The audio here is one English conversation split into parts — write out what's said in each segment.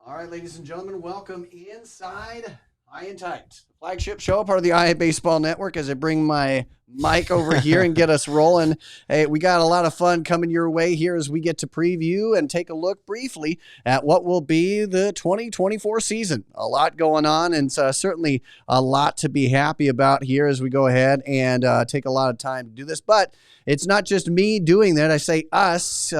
All right, ladies and gentlemen, welcome inside High and Tight, the flagship show, part of the Eye Baseball Network. As I bring my mic over here and get us rolling, hey, we got a lot of fun coming your way here as we get to preview and take a look briefly at what will be the 2024 season. A lot going on, and certainly a lot to be happy about here as we go ahead and take a lot of time to do this. But it's not just me doing that. I say us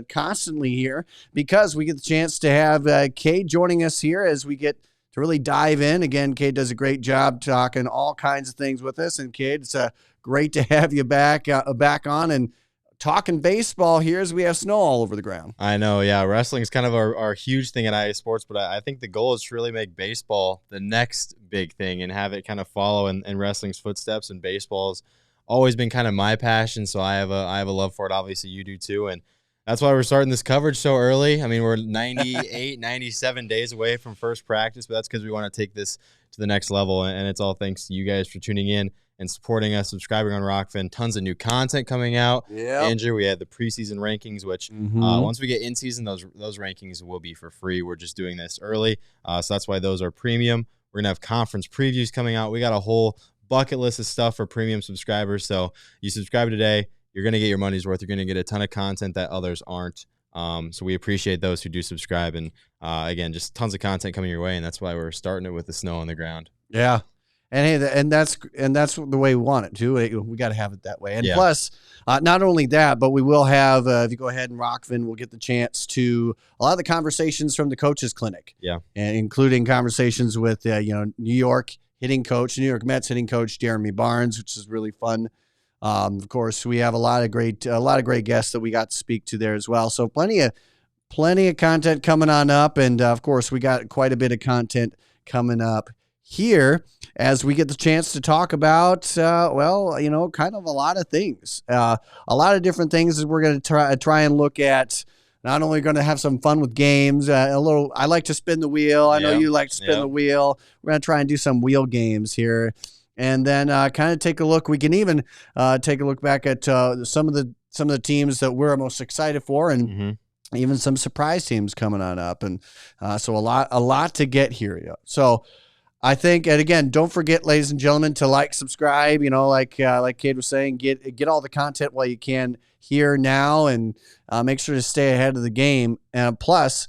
constantly here because we get the chance to have Cade joining us here as we get to really dive in. Again, Cade does a great job talking all kinds of things with us. And Cade, it's great to have you back on and talking baseball here as we have snow all over the ground. I know, yeah. Wrestling is kind of our huge thing at IA Sports, but I think the goal is to really make baseball the next big thing and have it kind of follow in wrestling's footsteps. And baseball's always been kind of my passion, so I have a love for it. Obviously, you do too, and that's why we're starting this coverage so early. I mean, we're 98, 97 days away from first practice, but that's because we want to take this to the next level, and it's all thanks to you guys for tuning in and supporting us, subscribing on Rockfin. Tons of new content coming out. Yeah, Andrew, we had the preseason rankings, which once we get in season, those rankings will be for free. We're just doing this early, so that's why those are premium. We're gonna have conference previews coming out. We got a whole bucket list of stuff for premium subscribers. So you subscribe today, you're going to get your money's worth. You're going to get a ton of content that others aren't. So we appreciate those who do subscribe. And again, just tons of content coming your way. And that's why we're starting it with the snow on the ground. Yeah. And hey, and that's the way we want it too. We got to have it that way. And plus, not only that, but we will have, if you go ahead and Rockfin, we'll get the chance to a lot of the conversations from the coaches clinic. Yeah. And including conversations with, New York New York Mets hitting coach Jeremy Barnes, which is really fun. Of course, we have a lot of great guests that we got to speak to there as well. So plenty of content coming on up, and of course, we got quite a bit of content coming up here as we get the chance to talk about, kind of a lot of things, a lot of different things that we're going to try and look at. Not only going to have some fun with games, I like to spin the wheel. I know you like to spin the wheel. We're going to try and do some wheel games here. And then kind of take a look. We can even take a look back at some of the teams that we're most excited for, and even some surprise teams coming on up. And so a lot to get here. So I think, and again, don't forget, ladies and gentlemen, to subscribe. Like Cade was saying, get all the content while you can here now, and make sure to stay ahead of the game. And plus,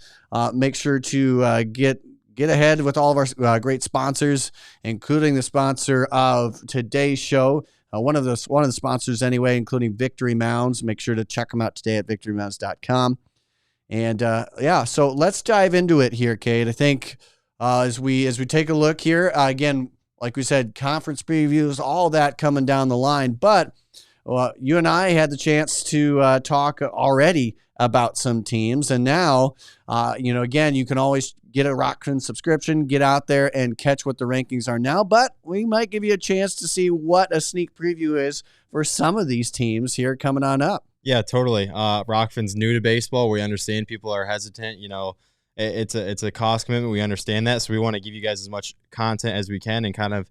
make sure to get ahead with all of our great sponsors, including the sponsor of today's show. One of the sponsors anyway, including Victory Mounds. Make sure to check them out today at victorymounds.com. And so let's dive into it here, Cade. I think as we take a look here, again, like we said, conference previews, all that coming down the line. But you and I had the chance to talk already about some teams, and now, again, you can always get a Rockfin subscription, get out there and catch what the rankings are now. But we might give you a chance to see what a sneak preview is for some of these teams here coming on up. Yeah, totally. Rockfin's new to baseball. We understand people are hesitant. It's a cost commitment. We understand that, so we want to give you guys as much content as we can and kind of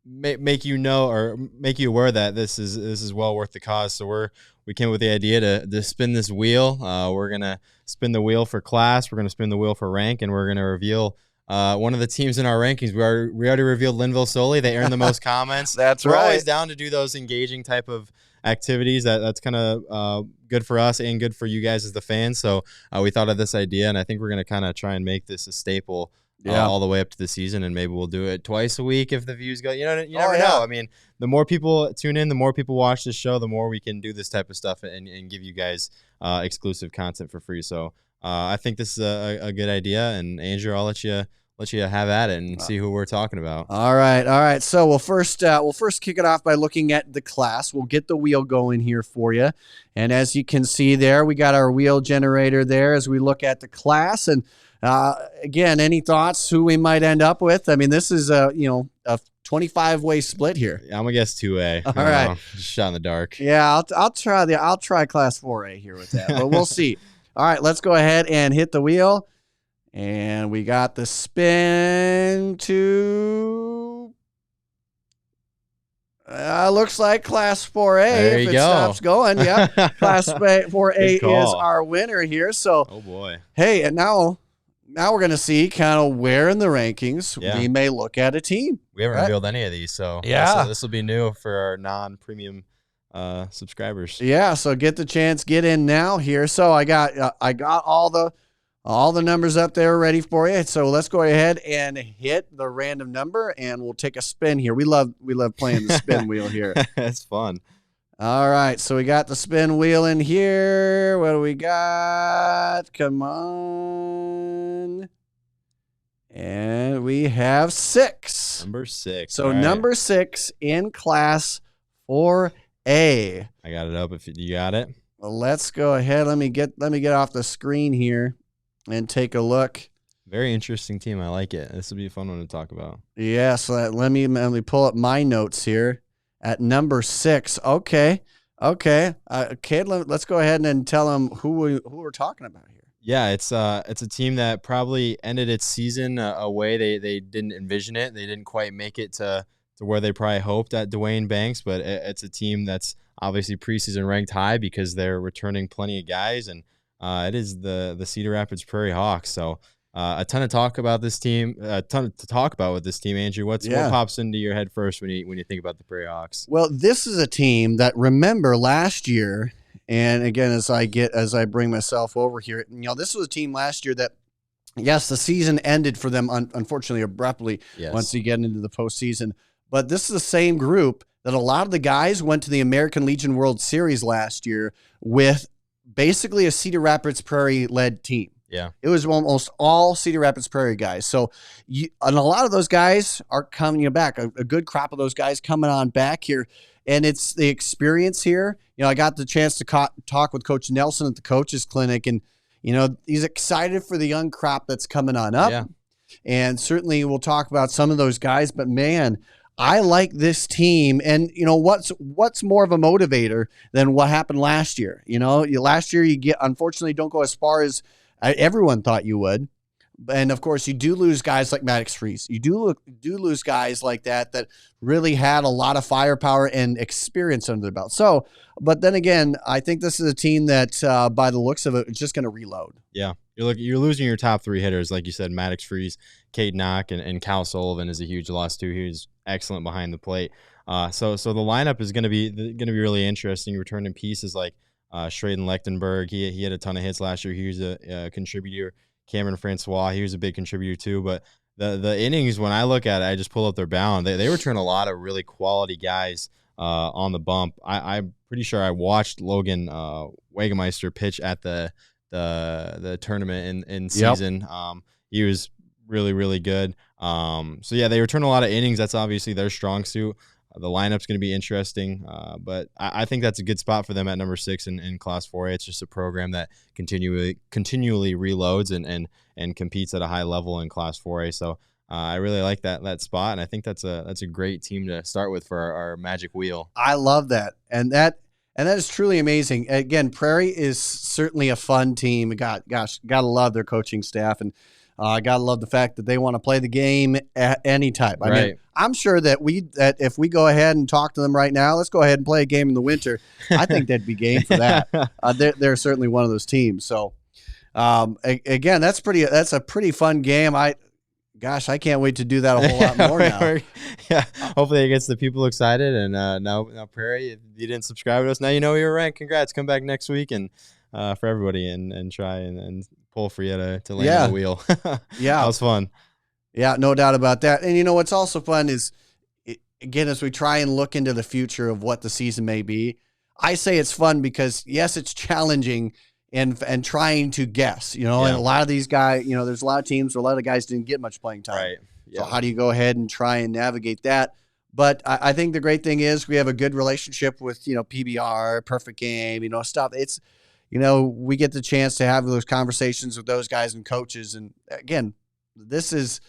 make you know or make you aware that this is well worth the cause. So we came with the idea to spin this wheel. We're gonna spin the wheel for class. We're gonna spin the wheel for rank, and we're gonna reveal one of the teams in our rankings. We already revealed Linville Solely. They earned the most comments. That's We're right. Always down to do those engaging type of activities. That's kind of good for us and good for you guys as the fans. So we thought of this idea, and I think we're gonna kind of try and make this a staple. All the way up to the season, and maybe we'll do it twice a week if the views go. You never know. I mean, the more people tune in, the more people watch this show, the more we can do this type of stuff and give you guys exclusive content for free. So I think this is a good idea. And Andrew, I'll let you have at it and see who we're talking about. All right. So we'll first kick it off by looking at the class. We'll get the wheel going here for you, and as you can see there, we got our wheel generator there as we look at the class. And again, any thoughts who we might end up with? I mean, this is a 25-way split here. I'm gonna guess 2A. All right, just shot in the dark. Yeah, I'll try class 4A here with that, but we'll see. All right, let's go ahead and hit the wheel, and we got the spin to. Looks like Class 4A. There if you it go. stops going, yep. Class 4A is our winner here. So, oh boy. Hey, and now now we're going to see kind of where in the rankings we may look at a team. We haven't revealed any of these, so this will be new for our non-premium subscribers. Yeah, so get the chance, get in now here. So I got all the numbers up there ready for you. So let's go ahead and hit the random number, and we'll take a spin here. We love playing the spin wheel here. It's fun. All right, so we got the spin wheel in here. What do we got? Come on. And we have 6. Number 6. So number 6 in class 4A. I got it up if you got it. Well, let's go ahead. Let me get off the screen here and take a look. Very interesting team. I like it. This will be a fun one to talk about. Yeah, so let me pull up my notes here at number 6. Okay. Let's go ahead and tell them who we're talking about here. Yeah, it's a team that probably ended its season a way they didn't envision it. They didn't quite make it to where they probably hoped at Dwayne Banks, but it's a team that's obviously preseason ranked high because they're returning plenty of guys, and it is the Cedar Rapids Prairie Hawks. So a ton to talk about with this team. Andrew, what pops into your head first when you think about the Prairie Hawks? Well, this is a team that, remember last year, and again as I bring myself over here, this was a team last year that, yes, the season ended for them unfortunately abruptly once you get into the postseason. But this is the same group that a lot of the guys went to the American Legion World Series last year with basically a Cedar Rapids Prairie-led team. Yeah. It was almost all Cedar Rapids Prairie guys. So, and a lot of those guys are coming back. A good crop of those guys coming on back here. And it's the experience here. I got the chance to talk with Coach Nelson at the coaches clinic, and, he's excited for the young crop that's coming on up. Yeah. And certainly we'll talk about some of those guys, but man, I like this team. And what's more of a motivator than what happened last year? Last year unfortunately don't go as far as everyone thought you would. And of course you do lose guys like Maddox Freeze. You do lose guys like that really had a lot of firepower and experience under their belt. So, but then again, I think this is a team that by the looks of it, is just going to reload. Yeah. You're losing your top 3 hitters. Like you said, Maddox Freeze, Cade Knock, and Cal Sullivan is a huge loss too. He's excellent behind the plate. So the lineup is going to be really interesting. Returning pieces like Schraden Lechtenberg. He had a ton of hits last year. He was a contributor. Cameron Francois, he was a big contributor too. But the innings, when I look at it, I just pull up their bound. They return a lot of really quality guys on the bump. I'm pretty sure I watched Logan Wagemeister pitch at the tournament in season. He was really, really good. So yeah, they return a lot of innings. That's obviously their strong suit. The lineup's going to be interesting, but I think that's a good spot for them at number 6 in Class 4A. It's just a program that continually reloads and competes at a high level in Class 4A. So I really like that spot, and I think that's a great team to start with for our magic wheel. I love that, and that is truly amazing. Again, Prairie is certainly a fun team. Gotta love their coaching staff, and gotta love the fact that they want to play the game at any time. I mean, I'm sure that if we go ahead and talk to them right now, let's go ahead and play a game in the winter. I think they'd be game for that. They're certainly one of those teams. So, again, that's a pretty fun game. I can't wait to do that a whole lot more now. Yeah, hopefully it gets the people excited. And now Prairie, if you didn't subscribe to us, now you know you're ranked. Congrats! Come back next week and for everybody and try and pull for you to land the wheel. Yeah, that was fun. Yeah, no doubt about that. And what's also fun is, again, as we try and look into the future of what the season may be, I say it's fun because, yes, it's challenging and trying to guess, and a lot of these guys, there's a lot of teams where a lot of guys didn't get much playing time. Right. Yeah. So how do you go ahead and try and navigate that? But I think the great thing is we have a good relationship with, PBR, Perfect Game, stuff. It's, we get the chance to have those conversations with those guys and coaches. And again, this is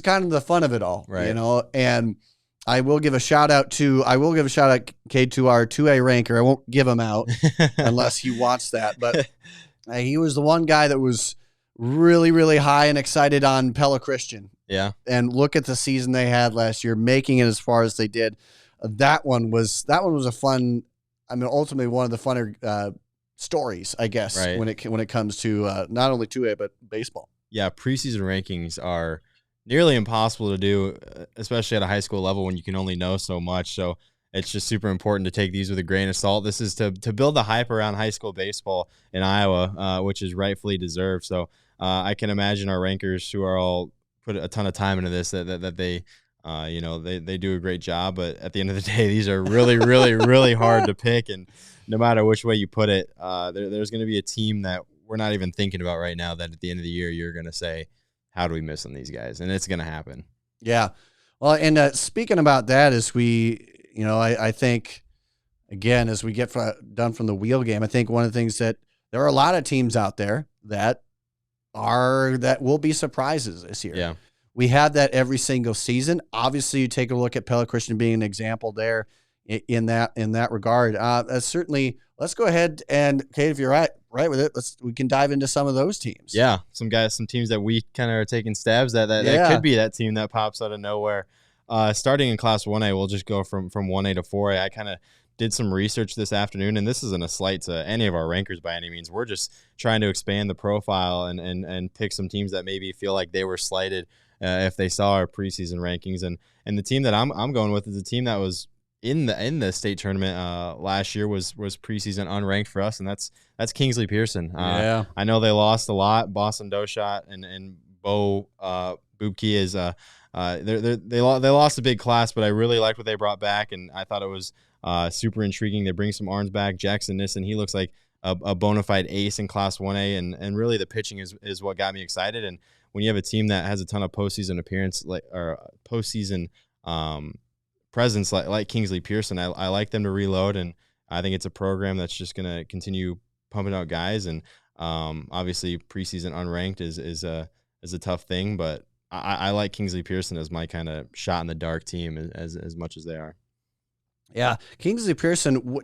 kind of the fun of it all, right. And I will give a shout out, Cade, to our 2A ranker. I won't give him out unless he wants that. But he was the one guy that was really, really high and excited on Pella Christian. Yeah. And look at the season they had last year, making it as far as they did. That one was a fun, ultimately one of the funner stories, I guess, right. when it comes to not only 2A, but baseball. Yeah, preseason rankings are nearly impossible to do, especially at a high school level when you can only know so much. So it's just super important to take these with a grain of salt. This is to build the hype around high school baseball in Iowa, which is rightfully deserved. So I can imagine our rankers who are all put a ton of time into this that they. They do a great job, but at the end of the day, these are really, really, really hard to pick. And no matter which way you put it, there's going to be a team that we're not even thinking about right now that at the end of the year, you're going to say, how do we miss on these guys? And it's going to happen. Yeah. Well, and speaking about that, as I think, again, as we get done from the wheel game, I think one of the things that there are a lot of teams out there that will be surprises this year. Yeah. We have that every single season. Obviously, you take a look at Pella Christian being an example there in that regard. Certainly, let's go ahead and, Kate, if you're right with it, we can dive into some of those teams. Yeah, some teams that we kind of are taking stabs at that could be that team that pops out of nowhere. Starting in Class 1A, we'll just go from 1A to 4A. I kind of did some research this afternoon, and this isn't a slight to any of our rankers by any means. We're just trying to expand the profile and pick some teams that maybe feel like they were slighted if they saw our preseason rankings. And the team that I'm going with is a team that was in the state tournament last year, was preseason unranked for us, and that's Kingsley Pearson. Yeah. I know they lost a lot. Boston Doshot and Bo Boobkey is they lost a big class, but I really liked what they brought back, and I thought it was super intriguing. They bring some arms back. Jackson Nissen, he looks like a bona fide ace in Class 1A, and really the pitching is what got me excited. And when you have a team that has a ton of postseason appearance postseason presence like Kingsley Pearson, I like them to reload, and I think it's a program that's just going to continue pumping out guys. And obviously preseason unranked is a tough thing, but I like Kingsley Pearson as my kind of shot in the dark team as much as they are. Yeah, Kingsley Pearson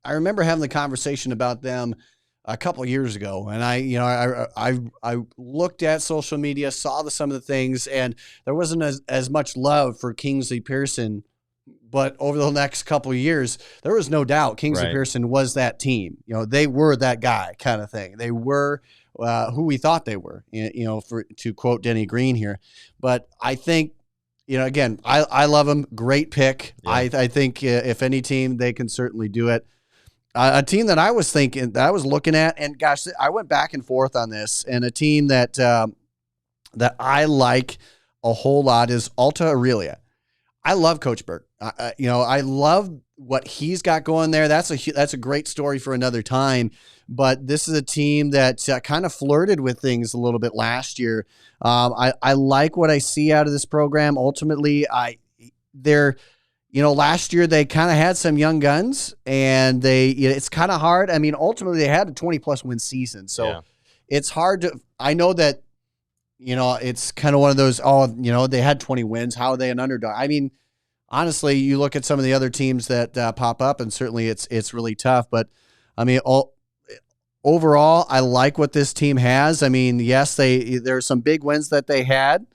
I remember having the conversation about them a couple of years ago, and I looked at social media, saw some of the things, and there wasn't as much love for Kingsley Pearson. But over the next couple of years, there was no doubt Kingsley Pearson was that team. They were that guy kind of thing. They were who we thought they were, to quote Denny Green here. But I think, again, I love him. Great pick. Yeah. I think if any team, they can certainly do it. A team that I was looking at, and gosh, I went back and forth on this, and a team that I like a whole lot is Alta Aurelia. I love Coach Burke. I love what he's got going there. That's a great story for another time. But this is a team that kind of flirted with things a little bit last year. I like what I see out of this program. Ultimately, last year they kind of had some young guns, and it's kind of hard. I mean, ultimately they had a 20-plus win season, so it's hard to. I know that, it's kind of one of those. They had 20 wins. How are they an underdog? I mean, honestly, you look at some of the other teams that pop up, and certainly it's really tough. But I mean, overall, I like what this team has. I mean, yes, there are some big wins that they had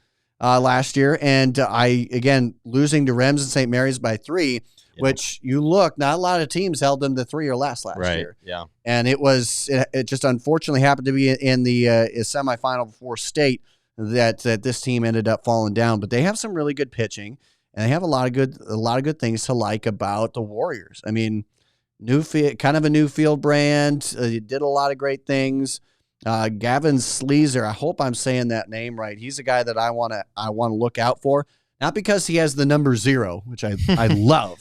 last year, and again, losing to Rems and St. Mary's by 3, which not a lot of teams held them to 3 or less last year. Yeah, and it just unfortunately happened to be in the semifinal before state that this team ended up falling down. But they have some really good pitching, and they have a lot of good things to like about the Warriors. I mean, kind of a new field brand. Did a lot of great things. Gavin Sleezer, I hope I'm saying that name right. He's a guy that I want to look out for, not because he has the number 0, which I love,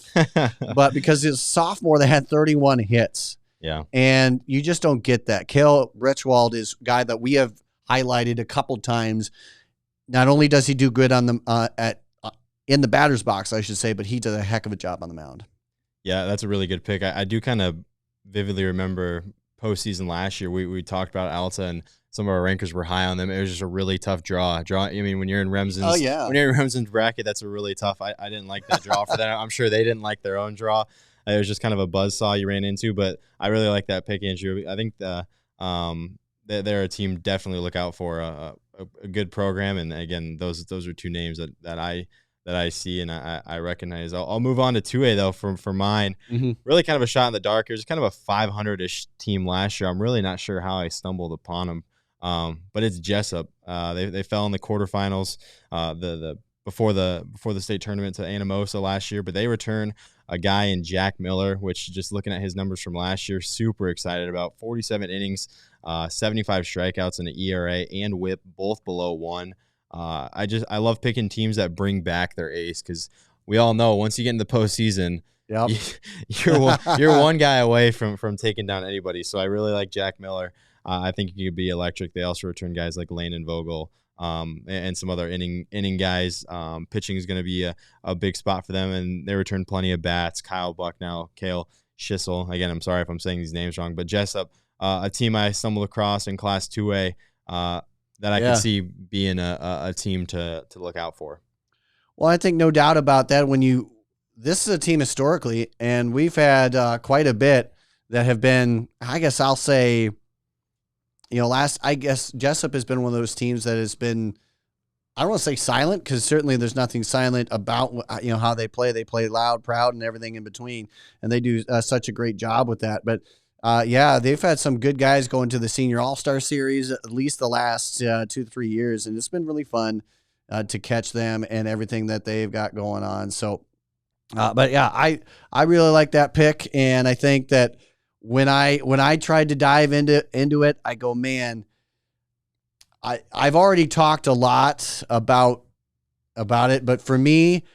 but because his sophomore they had 31 hits. Yeah, and you just don't get that. Kale Richwald is a guy that we have highlighted a couple times. Not only does he do good on the in the batter's box, I should say, but he did a heck of a job on the mound. Yeah, that's a really good pick. I do kind of vividly remember postseason last year. We talked about Alta, and some of our rankers were high on them. It was just a really tough draw. I mean, when you're in Remsen's, when you're in Remsen's bracket, that's a really tough. I didn't like that draw for them. I'm sure they didn't like their own draw. It was just kind of a buzzsaw you ran into. But I really like that pick, Andrew. I think they're a team definitely look out for a good program. And again, those are 2 names that I see and I recognize. I'll move on to 2A though for mine. Mm-hmm. Really kind of a shot in the dark. It was kind of a 500-ish team last year. I'm really not sure how I stumbled upon them. But it's Jessup. They fell in the quarterfinals before the state tournament to Anamosa last year, but they return a guy in Jack Miller, which just looking at his numbers from last year, super excited about. 47 innings, 75 strikeouts, and an ERA and WHIP both below 1. I love picking teams that bring back their ace, because we all know once you get in the postseason, Yep. you're one guy away from taking down anybody. So I really like Jack Miller. I think he could be electric. They also return guys like Lane and Vogel, and some other inning guys. Pitching is going to be a big spot for them, and they return plenty of bats. Kyle Bucknell, Kale Schissel. Again, I'm sorry if I'm saying these names wrong, but Jessup, a team I stumbled across in Class 2A that I could see being a team to look out for. Well, I think no doubt about that. This is a team historically, and we've had quite a bit that have been, I guess I'll say, I guess Jessup has been one of those teams that has been, I don't want to say silent, because certainly there's nothing silent about, how they play. They play loud, proud, and everything in between, and they do such a great job with that. But they've had some good guys going to the Senior All-Star Series at least the last 2 to 3 years, and it's been really fun to catch them and everything that they've got going on. So, I really like that pick, and I think that when I tried to dive into it, I go, man, I've already talked a lot about it, but for me,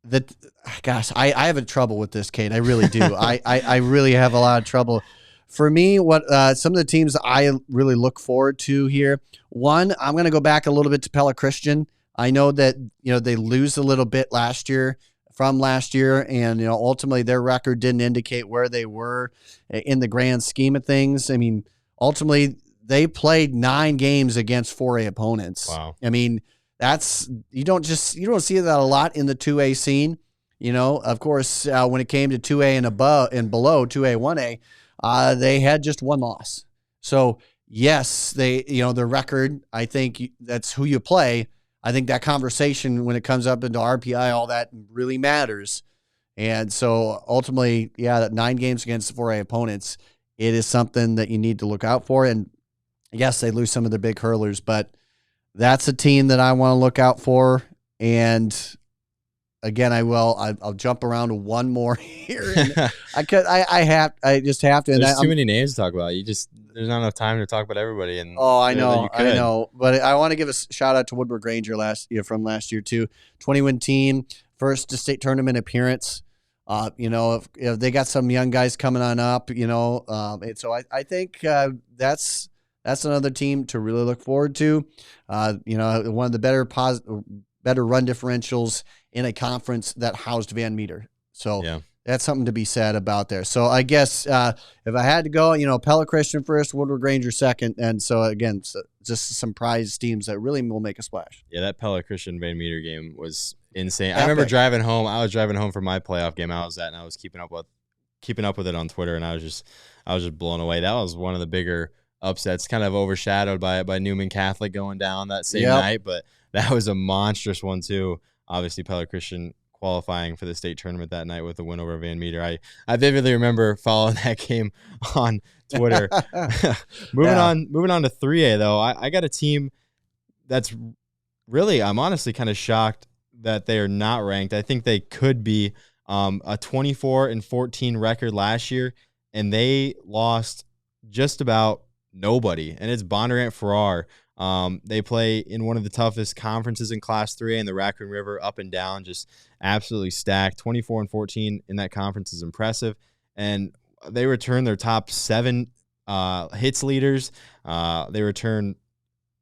I have a trouble with this, Kate. I really do. I really have a lot of trouble. For me, what some of the teams I really look forward to here. One, I'm going to go back a little bit to Pella Christian. I know that they lose a little bit from last year, and ultimately their record didn't indicate where they were in the grand scheme of things. I mean, ultimately they played 9 games against 4A opponents. Wow. I mean, you don't see that a lot in the 2A scene. Of course, when it came to 2A and above and below 2A, 1A, they had just 1 loss. So yes, their record, I think that's who you play. I think that conversation when it comes up into RPI, all that really matters. And so ultimately, that 9 games against 4A opponents, it is something that you need to look out for. And yes, they lose some of the big hurlers, but that's a team that I want to look out for. And again, I'll jump around to one more here. I just have to. There's too many names to talk about. There's not enough time to talk about everybody. And I know. But I want to give a shout out to Woodward Granger from last year too. 20-win team, first state tournament appearance. If they got some young guys coming on up, and so I think that's another team to really look forward to. One of the better run differentials in a conference that housed Van Meter. So that's something to be said about there. So I guess if I had to go, Pella Christian first, Woodward Granger second. And so again, just some prize teams that really will make a splash. Yeah, that Pella Christian Van Meter game was insane. I remember driving home. I was driving home from my playoff game I was at, and I was keeping up with it on Twitter, and I was just blown away. That was one of the bigger upsets, kind of overshadowed by Newman Catholic going down that same night, but that was a monstrous one too. Obviously, Pella Christian qualifying for the state tournament that night with a win over Van Meter. I vividly remember following that game on Twitter. Moving on to 3A though, I got a team that's really, I'm honestly kind of shocked that they are not ranked. I think they could be a 24-14 record last year, and they lost just about nobody, and it's Bondurant Farrar. They play in one of the toughest conferences in Class 3A in the Raccoon River, up and down, just absolutely stacked. 24-14 in that conference is impressive, and they return their top 7 hits leaders.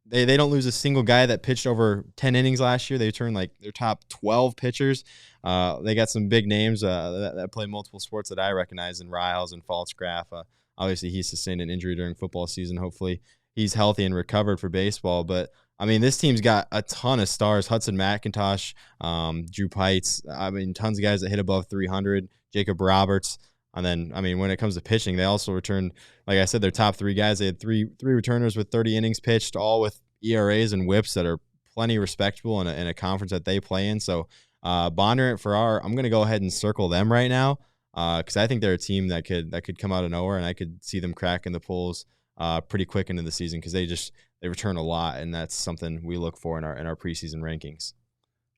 They don't lose a single guy that pitched over 10 innings last year. They return like their top 12 pitchers. They got some big names that play multiple sports that I recognize in Riles and Faltzgraff. Obviously, he sustained an injury during football season. Hopefully, he's healthy and recovered for baseball. But, I mean, this team's got a ton of stars. Hudson McIntosh, Drew Pites. I mean, tons of guys that hit above 300. Jacob Roberts. And then, I mean, when it comes to pitching, they also returned, like I said, their top 3 guys. They had three returners with 30 innings pitched, all with ERAs and whips that are plenty respectable in a conference that they play in. So, Bondurant Farrar, I'm going to go ahead and circle them right now. Because I think they're a team that could come out of nowhere, and I could see them cracking the polls pretty quick into the season because they return a lot, and that's something we look for in our preseason rankings.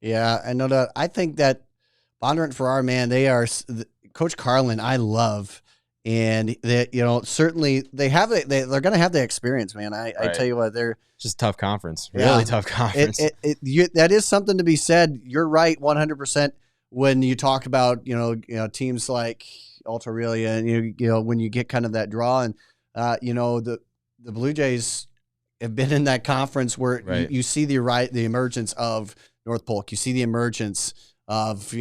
Yeah, I know that. I think that Bondurant Farrar, man, they are Coach Carlin. I love, and they, certainly they're going to have the experience, man. I tell you what, they're just a tough conference, really tough conference. That is something to be said. You're right, 100%. When you talk about teams like Alta Aurelia, and when you get kind of that draw, and the Blue Jays have been in that conference where you see the emergence of North Polk. You see the emergence of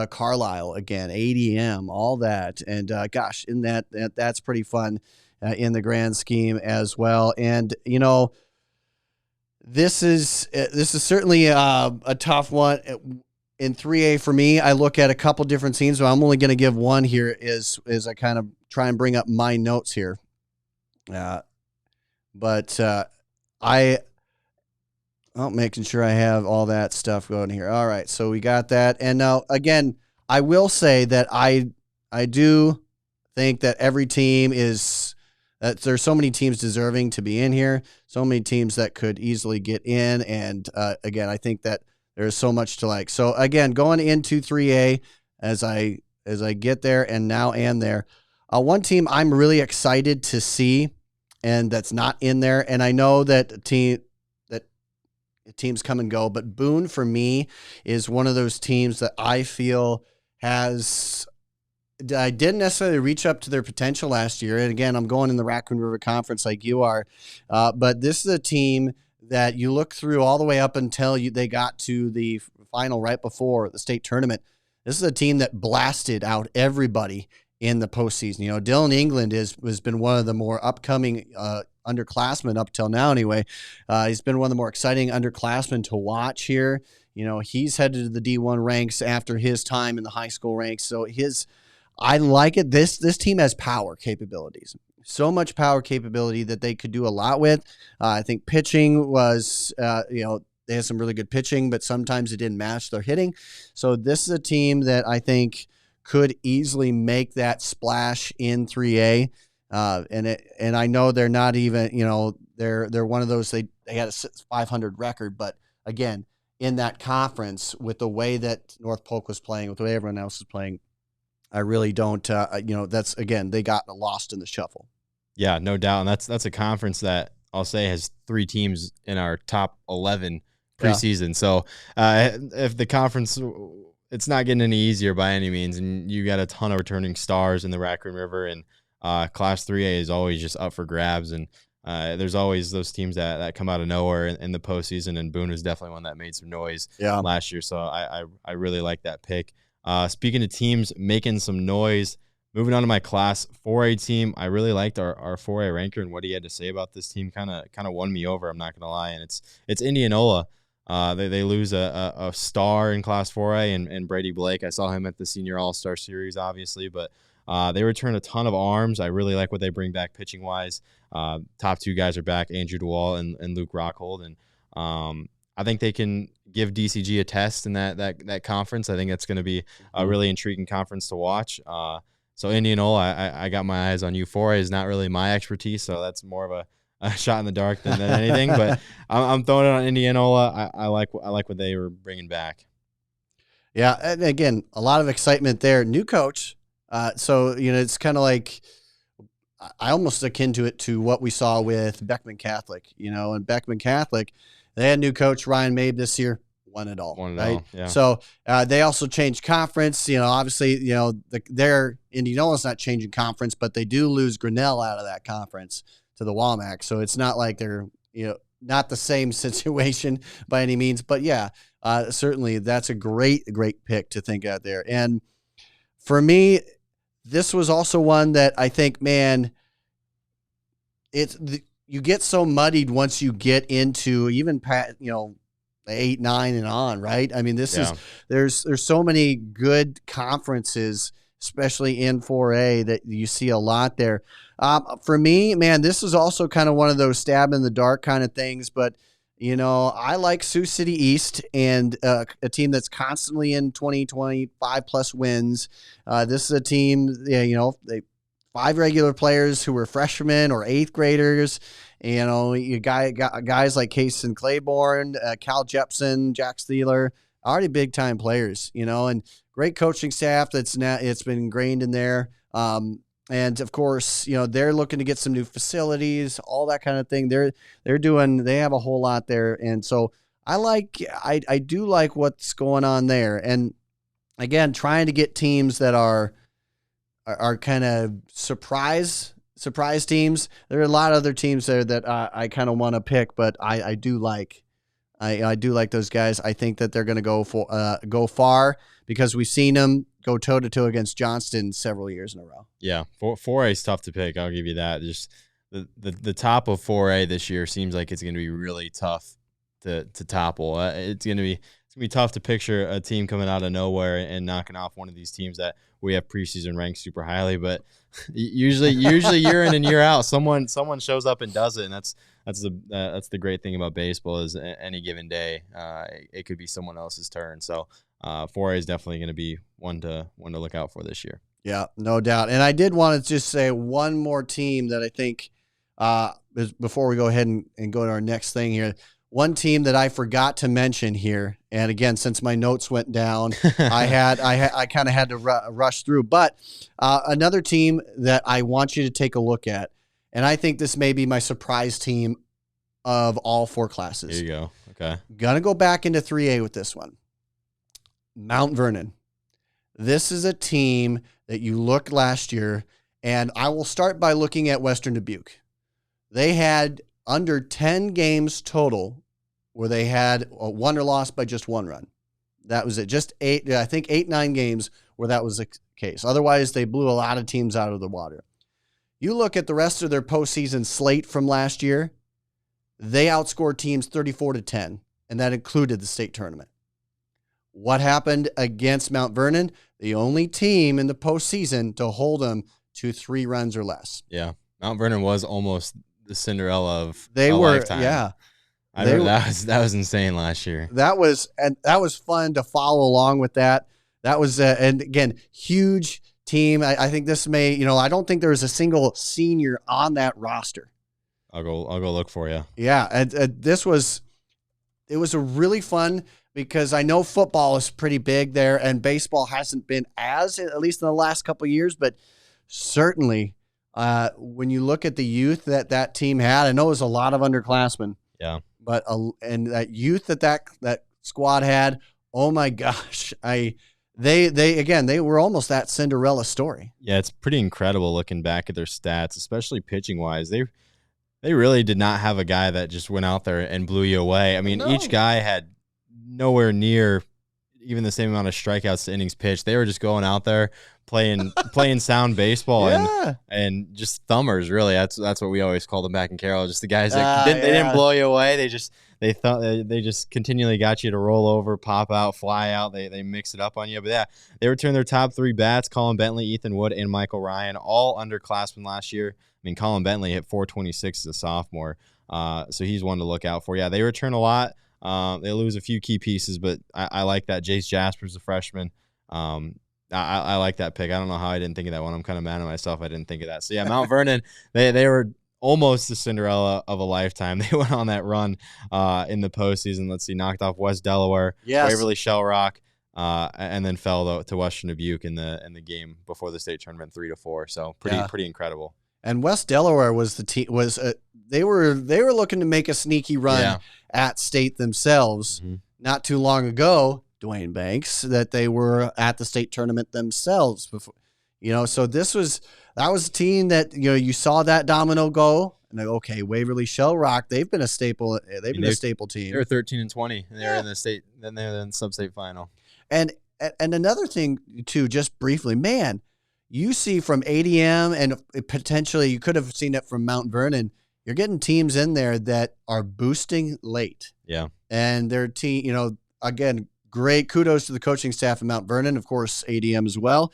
Carlisle again, ADM, all that, and gosh, in that's pretty fun in the grand scheme as well. And this is certainly a tough one in 3A for me. I look at a couple different teams, but I'm only going to give one here. Is I kind of try and bring up my notes here, but making sure I have all that stuff going here. All right, so we got that. And now, again, I will say that I do think that every team is there's so many teams deserving to be in here, so many teams that could easily get in. And, again, I think that there's so much to like. So, again, going into 3A as I get there and now am there, one team I'm really excited to see and that's not in there, and I know that teams come and go, but Boone for me is one of those teams that I feel I didn't necessarily reach up to their potential last year. And again, I'm going in the Raccoon River Conference like you are, but this is a team that you look through all the way up until they got to the final right before the state tournament. This is a team that blasted out everybody in the postseason. Dylan England has been one of the more upcoming underclassmen up till now anyway. He's been one of the more exciting underclassmen to watch here. He's headed to the D1 ranks after his time in the high school ranks. So I like it. This team has power capabilities. So much power capability that they could do a lot with. I think pitching was, they had some really good pitching, but sometimes it didn't match their hitting. So this is a team that I think could easily make that splash in 3A. And I know they're not even, they're one of those, they had a 500 record, but again, in that conference with the way that North Polk was playing, with the way everyone else is playing, I really don't, that's, again, they got lost in the shuffle. Yeah, no doubt. And that's a conference that I'll say has 3 teams in our top 11 preseason. Yeah. So if the conference, it's not getting any easier by any means, and you got a ton of returning stars in the Raccoon River, and Class 3A is always just up for grabs, and there's always those teams that come out of nowhere in the postseason, and Boone was definitely one that made some noise last year, so I really like that pick. Speaking of teams making some noise, moving on to my Class 4A team, I really liked our 4A ranker, and what he had to say about this team kind of won me over, I'm not going to lie, and it's Indianola. They lose a star in Class 4A and Brady Blake. I saw him at the Senior All-Star Series, obviously, but they return a ton of arms. I really like what they bring back pitching-wise. Top 2 guys are back, Andrew DeWall and Luke Rockhold, and I think they can give DCG a test in that conference. I think that's going to be a really intriguing conference to watch. So Indianola, I got my eyes on you. 4A is not really my expertise, so that's more of a shot in the dark than anything, but I'm throwing it on Indianola. I like what they were bringing back. Yeah, and again, a lot of excitement there. New coach, so it's kind of like I almost akin to it to what we saw with Beckman Catholic. And Beckman Catholic, they had new coach Ryan Mabe this year, won it all. Right? Yeah. So they also changed conference. Obviously, their Indianola's not changing conference, but they do lose Grinnell out of that conference to the WAMAC. So it's not like they're, not the same situation by any means, but yeah, certainly that's a great pick to think out there. And for me, this was also one that I think, man, you get so muddied once you get into even 8, 9 and on, right? I mean, there's so many good conferences, especially in 4A, that you see a lot there. For me, man, this is also kind of one of those stab in the dark kind of things, but I like Sioux City East and a team that's constantly in 20, 25 plus wins. This is a team, they 5 regular players who were freshmen or 8th graders. You know, you guys like Cason Claiborne, Cal Jepson, Jack Steeler, already big time players, you know, and great coaching staff it's been ingrained in there. And of course, you know, they're looking to get some new facilities, all that kind of thing. They have a whole lot there. And so I do like what's going on there. And again, trying to get teams that are kind of surprise teams. There are a lot of other teams there that I kind of want to pick, but I do like those guys. I think that they're going to go far because we've seen them go toe-to-toe against Johnston several years in a row. Yeah, 4A is tough to pick. I'll give you that. Just the top of 4A this year seems like it's going to be really tough to topple. It's going to be tough to picture a team coming out of nowhere and knocking off one of these teams that we have preseason ranked super highly. But usually year in and year out, someone shows up and does it, and that's the great thing about baseball is any given day it could be someone else's turn. So 4A is definitely going to be one to look out for this year. Yeah, no doubt. And I did want to just say one more team that I think before we go ahead and go to our next thing here. One team that I forgot to mention here, and again, since my notes went down, I kind of had to rush through. But another team that I want you to take a look at, and I think this may be my surprise team of all 4 classes. There you go. Okay. Gonna go back into 3A with this one. Mount Vernon. This is a team that you looked last year, and I will start by looking at Western Dubuque. They had under 10 games total where they had a won or lost by just 1 run. That was it. Just 9 games where that was the case. Otherwise, they blew a lot of teams out of the water. You look at the rest of their postseason slate from last year, they outscored teams 34-10, and that included the state tournament. What happened against Mount Vernon? The only team in the postseason to hold them to 3 runs or less. Yeah. Mount Vernon was almost the Cinderella of lifetime. Yeah. That was insane last year. That was fun to follow along with that. That was and again, huge team. I think this may, I don't think there was a single senior on that roster. I'll go look for you. Yeah, and it was a really fun because I know football is pretty big there and baseball hasn't been at least in the last couple of years, but certainly when you look at the youth that team had, I know it was a lot of underclassmen. Yeah. But and that youth that squad had, oh my gosh, they were almost that Cinderella story. Yeah, it's pretty incredible looking back at their stats, especially pitching wise. They really did not have a guy that just went out there and blew you away. I mean, each guy had nowhere near even the same amount of strikeouts to innings pitched. They were just going out there playing sound baseball and just thumbers. Really, that's what we always called them back in Carroll. Just the guys that they didn't blow you away. They just continually got you to roll over, pop out, fly out. They mix it up on you. But yeah, they returned their top 3 bats: Colin Bentley, Ethan Wood, and Michael Ryan, all underclassmen last year. I mean, Colin Bentley hit 426 as a sophomore, so he's one to look out for. Yeah, they return a lot. They lose a few key pieces, but I like that. Jace Jasper's a freshman. I like that pick. I don't know how I didn't think of that one. I'm kind of mad at myself. I didn't think of that. So yeah, Mount Vernon, they were almost the Cinderella of a lifetime. They went on that run in the postseason. Let's see, knocked off West Delaware, Waverly Shell Rock, and then fell to Western Dubuque in the game before the state tournament 3-4. So pretty incredible. And West Delaware was the team. They were looking to make a sneaky run at state themselves not too long ago. Dwayne Banks, that they were at the state tournament themselves before, so that was a team that, you saw that domino go and like, okay, Waverly Shell Rock, they've been a staple. They've been a staple team. They were 13-20 and they were in the state, then they were in the sub-state final. And another thing too, just briefly, man, you see from ADM and potentially you could have seen it from Mount Vernon, you're getting teams in there that are boosting late. Yeah. And their team, again, great kudos to the coaching staff at Mount Vernon, of course, ADM as well,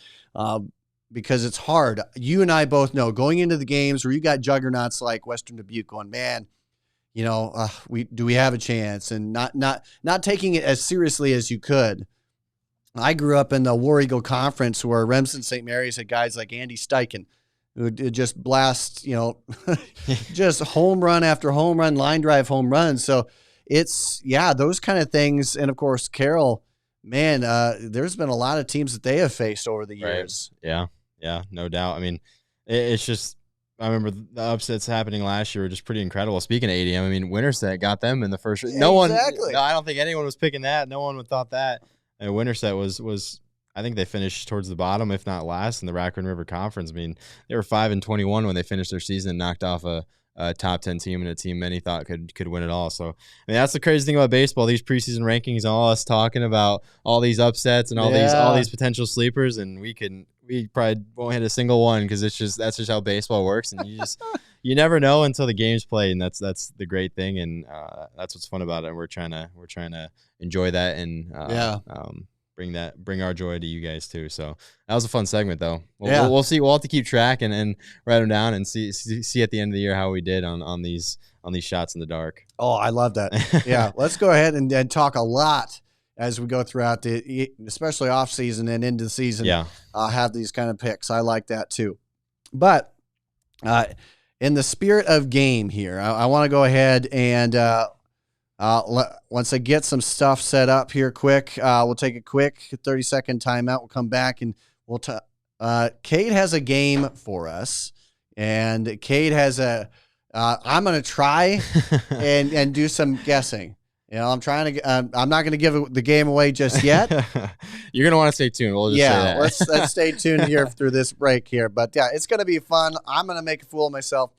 because it's hard. You and I both know going into the games where you got juggernauts like Western Dubuque going, man, we have a chance, and not taking it as seriously as you could. I grew up in the War Eagle Conference where Remsen St. Mary's had guys like Andy Steichen, who just blast, just home run after home run, line drive home run. So it's, those kind of things. And of course, Carroll, man, there's been a lot of teams that they have faced over the years. Right. Yeah, no doubt. I mean, it's just, I remember the upsets happening last year were just pretty incredible. Speaking of ADM, I mean, Winterset got them in the first. No, I don't think anyone was picking that. No one would thought that. And Winterset was I think they finished towards the bottom, if not last, in the Raccoon River Conference. I mean, they were 5-21 when they finished their season and knocked off a top 10 team and a team many thought could win it all. So, I mean, that's the crazy thing about baseball. These preseason rankings, all us talking about all these upsets and all these potential sleepers, and we probably won't hit a single one because that's just how baseball works, and you never know until the game's played, and that's the great thing, and that's what's fun about it. And we're trying to enjoy that and bring our joy to you guys too. So that was a fun segment, though. We'll see. We'll have to keep track and write them down and see at the end of the year how we did on these shots in the dark. Oh, I love that. Yeah, let's go ahead and talk a lot as we go throughout especially off season and into the season. Yeah, have these kind of picks. I like that too. But in the spirit of game here, I want to go ahead and once I get some stuff set up here quick, we'll take a quick 30-second timeout. We'll come back and Cade has a game for us, and Cade has I'm going to try and do some guessing. I'm trying to. I'm not going to give the game away just yet. You're going to want to stay tuned. We'll just say that. let's stay tuned here through this break here. But yeah, it's going to be fun. I'm going to make a fool of myself.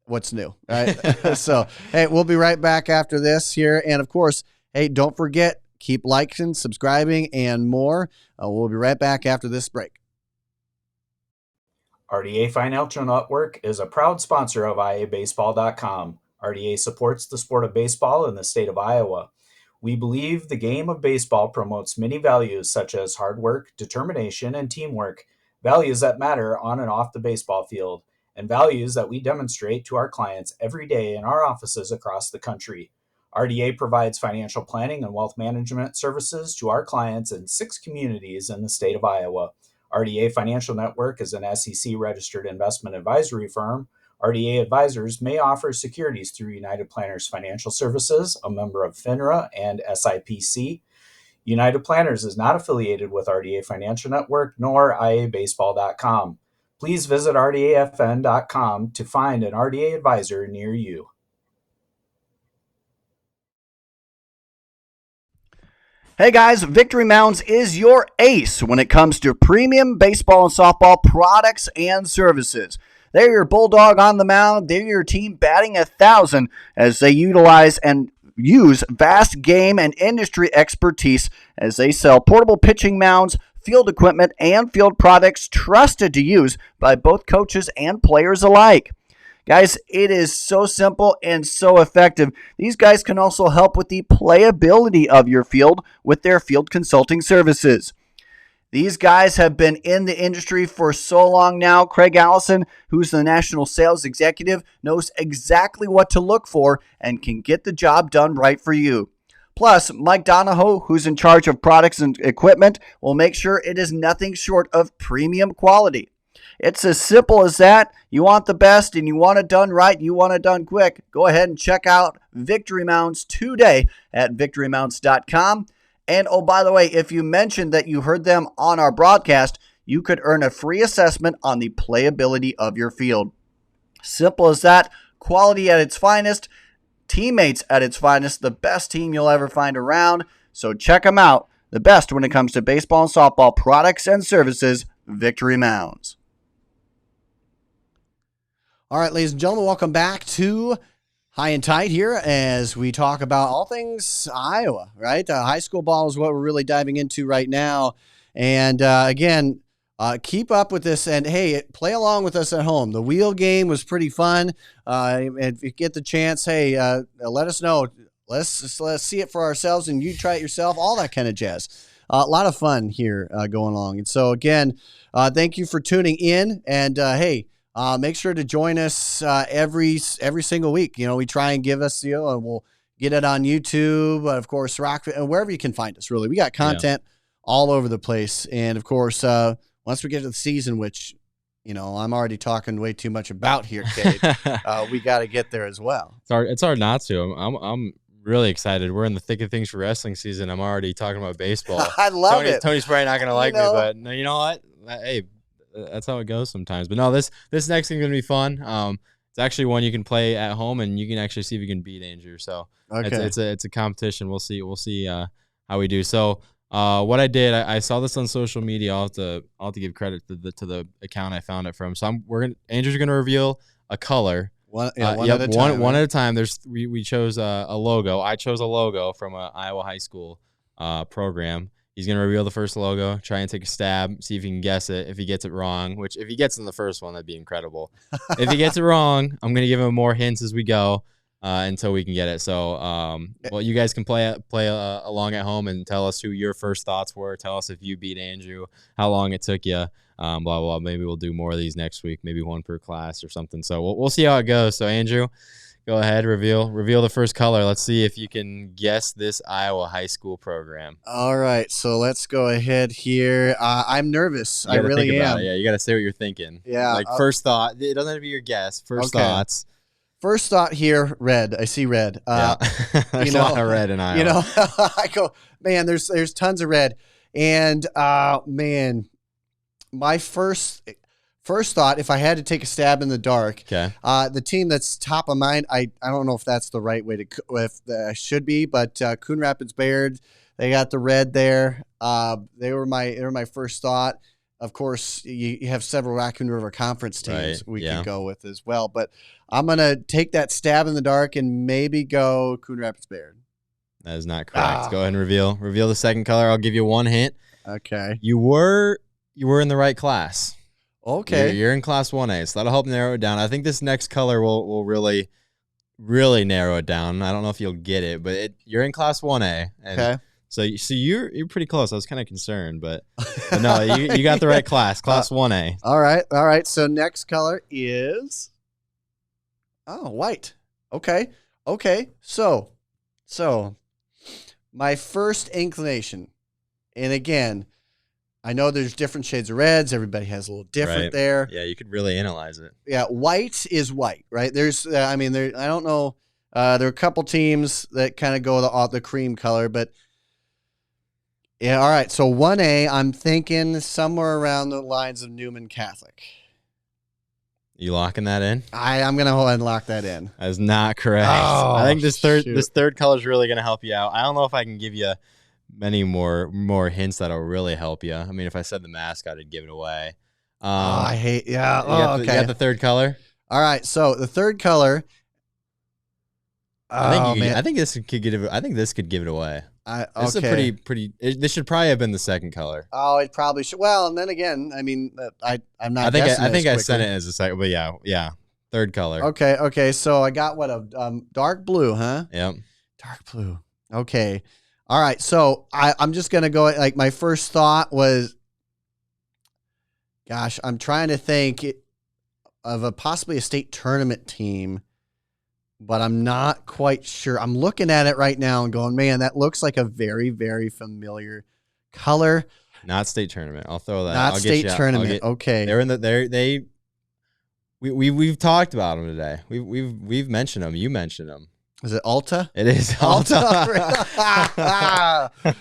What's new, right? So, hey, we'll be right back after this here. And of course, hey, don't forget, keep liking, subscribing, and more. We'll be right back after this break. RDA Financial Network is a proud sponsor of IABaseball.com. RDA supports the sport of baseball in the state of Iowa. We believe the game of baseball promotes many values such as hard work, determination, and teamwork, values that matter on and off the baseball field, and values that we demonstrate to our clients every day in our offices across the country. RDA provides financial planning and wealth management services to our clients in 6 communities in the state of Iowa. RDA Financial Network is an SEC-registered investment advisory firm. RDA advisors may offer securities through United Planners Financial Services, a member of FINRA and SIPC. United Planners is not affiliated with RDA Financial Network nor IABaseball.com. Please visit RDAFN.com to find an RDA advisor near you. Hey guys, Victory Mounds is your ace when it comes to premium baseball and softball products and services. They're your bulldog on the mound. They're your team batting 1,000 as they utilize and use vast game and industry expertise as they sell portable pitching mounds, field equipment, and field products trusted to use by both coaches and players alike. Guys, it is so simple and so effective. These guys can also help with the playability of your field with their field consulting services. These guys have been in the industry for so long now. Craig Allison, who's the national sales executive, knows exactly what to look for and can get the job done right for you. Plus, Mike Donahoe, who's in charge of products and equipment, will make sure it is nothing short of premium quality. It's as simple as that. You want the best and you want it done right, you want it done quick. Go ahead and check out Victory Mounds today at victorymounts.com. And oh, by the way, if you mentioned that you heard them on our broadcast, you could earn a free assessment on the playability of your field. Simple as that. Quality at its finest. Teammates at its finest. The best team you'll ever find around. So check them out. The best when it comes to baseball and softball products and services. Victory Mounds. All right, ladies and gentlemen, welcome back to High and Tight here as we talk about all things Iowa, right? High school ball is what we're really diving into right now. And again, keep up with this. And hey, play along with us at home. The wheel game was pretty fun. And if you get the chance, hey, let us know. Let's see it for ourselves and you try it yourself, all that kind of jazz. A lot of fun here going along. And so again, thank you for tuning in. And hey, make sure to join us every single week. You know, we try and give us, and we'll get it on YouTube, of course, Rock, and wherever you can find us, really. We got content all over the place. And, of course, once we get to the season, which I'm already talking way too much about here, Kate. We got to get there as well. It's hard not to. I'm really excited. We're in the thick of things for wrestling season. I'm already talking about baseball. I love it. Tony's probably not gonna like me, but no, you know what? Hey, that's how it goes sometimes. But no, this next thing's gonna be fun. It's actually one you can play at home, and you can actually see if you can beat Andrew. So it's a competition. We'll see how we do. So what I did, I saw this on social media. I'll have to give credit to the account I found it from. So Andrew's gonna reveal a color. One at a time. One at a time. We chose a logo. I chose a logo from an Iowa high school program. He's gonna reveal the first logo, try and take a stab, see if he can guess it. If he gets it wrong, which if he gets in the first one, that'd be incredible. If he gets it wrong, I'm gonna give him more hints as we go until we can get it. So, well, you guys can play along at home and tell us who your first thoughts were. Tell us if you beat Andrew, how long it took you. Blah, blah, blah. Maybe we'll do more of these next week, maybe one per class or something. So we'll see how it goes. So, Andrew, go ahead, reveal the first color. Let's see if you can guess this Iowa high school program. All right, so let's go ahead here. I'm nervous. I really am. Yeah, you got to say what you're thinking. Yeah. Like first thought. It doesn't have to be your guess. First thoughts. First thought here, red. I see red. Yeah. There's a lot of red in Iowa. I go, man, there's tons of red. And, man, my first thought, if I had to take a stab in the dark, the team that's top of mind, I don't know if that's the right way to should be, but Coon Rapids Bayard, they got the red there. They were my first thought. Of course, you have several Raccoon River Conference teams we could go with as well, but I'm gonna take that stab in the dark and maybe go Coon Rapids Bayard. That is not correct. Go ahead and reveal the second color. I'll give you one hint. Okay, you were in the right class. Okay. You're in class 1A, so that'll help narrow it down. I think this next color will really, really narrow it down. I don't know if you'll get it, but you're in class 1A. Okay. So you're pretty close. I was kind of concerned, but no, you got the right class 1A. All right. So next color is white. Okay. So my first inclination, and again, I know there's different shades of reds. Everybody has a little different there. Yeah, you could really analyze it. Yeah, white is white, right? There's, I don't know. There are a couple teams that kind of go the cream color, but yeah, all right. So 1A, I'm thinking somewhere around the lines of Newman Catholic. You locking that in? I'm gonna go ahead and lock that in. That is not correct. Oh, I think this third color is really gonna help you out. I don't know if I can give you many more hints that'll really help you. I mean, if I said the mascot, I'd give it away. I hate. Yeah. You got the third color. All right. So the third color. I think this could give it away. This is a pretty. This should probably have been the second color. Oh, it probably should. Well, and then again, I mean, I'm not. I think I sent it as a second, but yeah, third color. Okay. So I got what a dark blue, huh? Yep. Dark blue. Okay. All right. So I'm just gonna go. Like my first thought was, gosh, I'm trying to think of possibly a state tournament team. But I'm not quite sure. I'm looking at it right now and going, man, that looks like a very, very familiar color. Not state tournament. I'll throw that. Not state tournament. Okay. They're in the. We've talked about them today. We've mentioned them. You mentioned them. Is it Alta? It is Alta.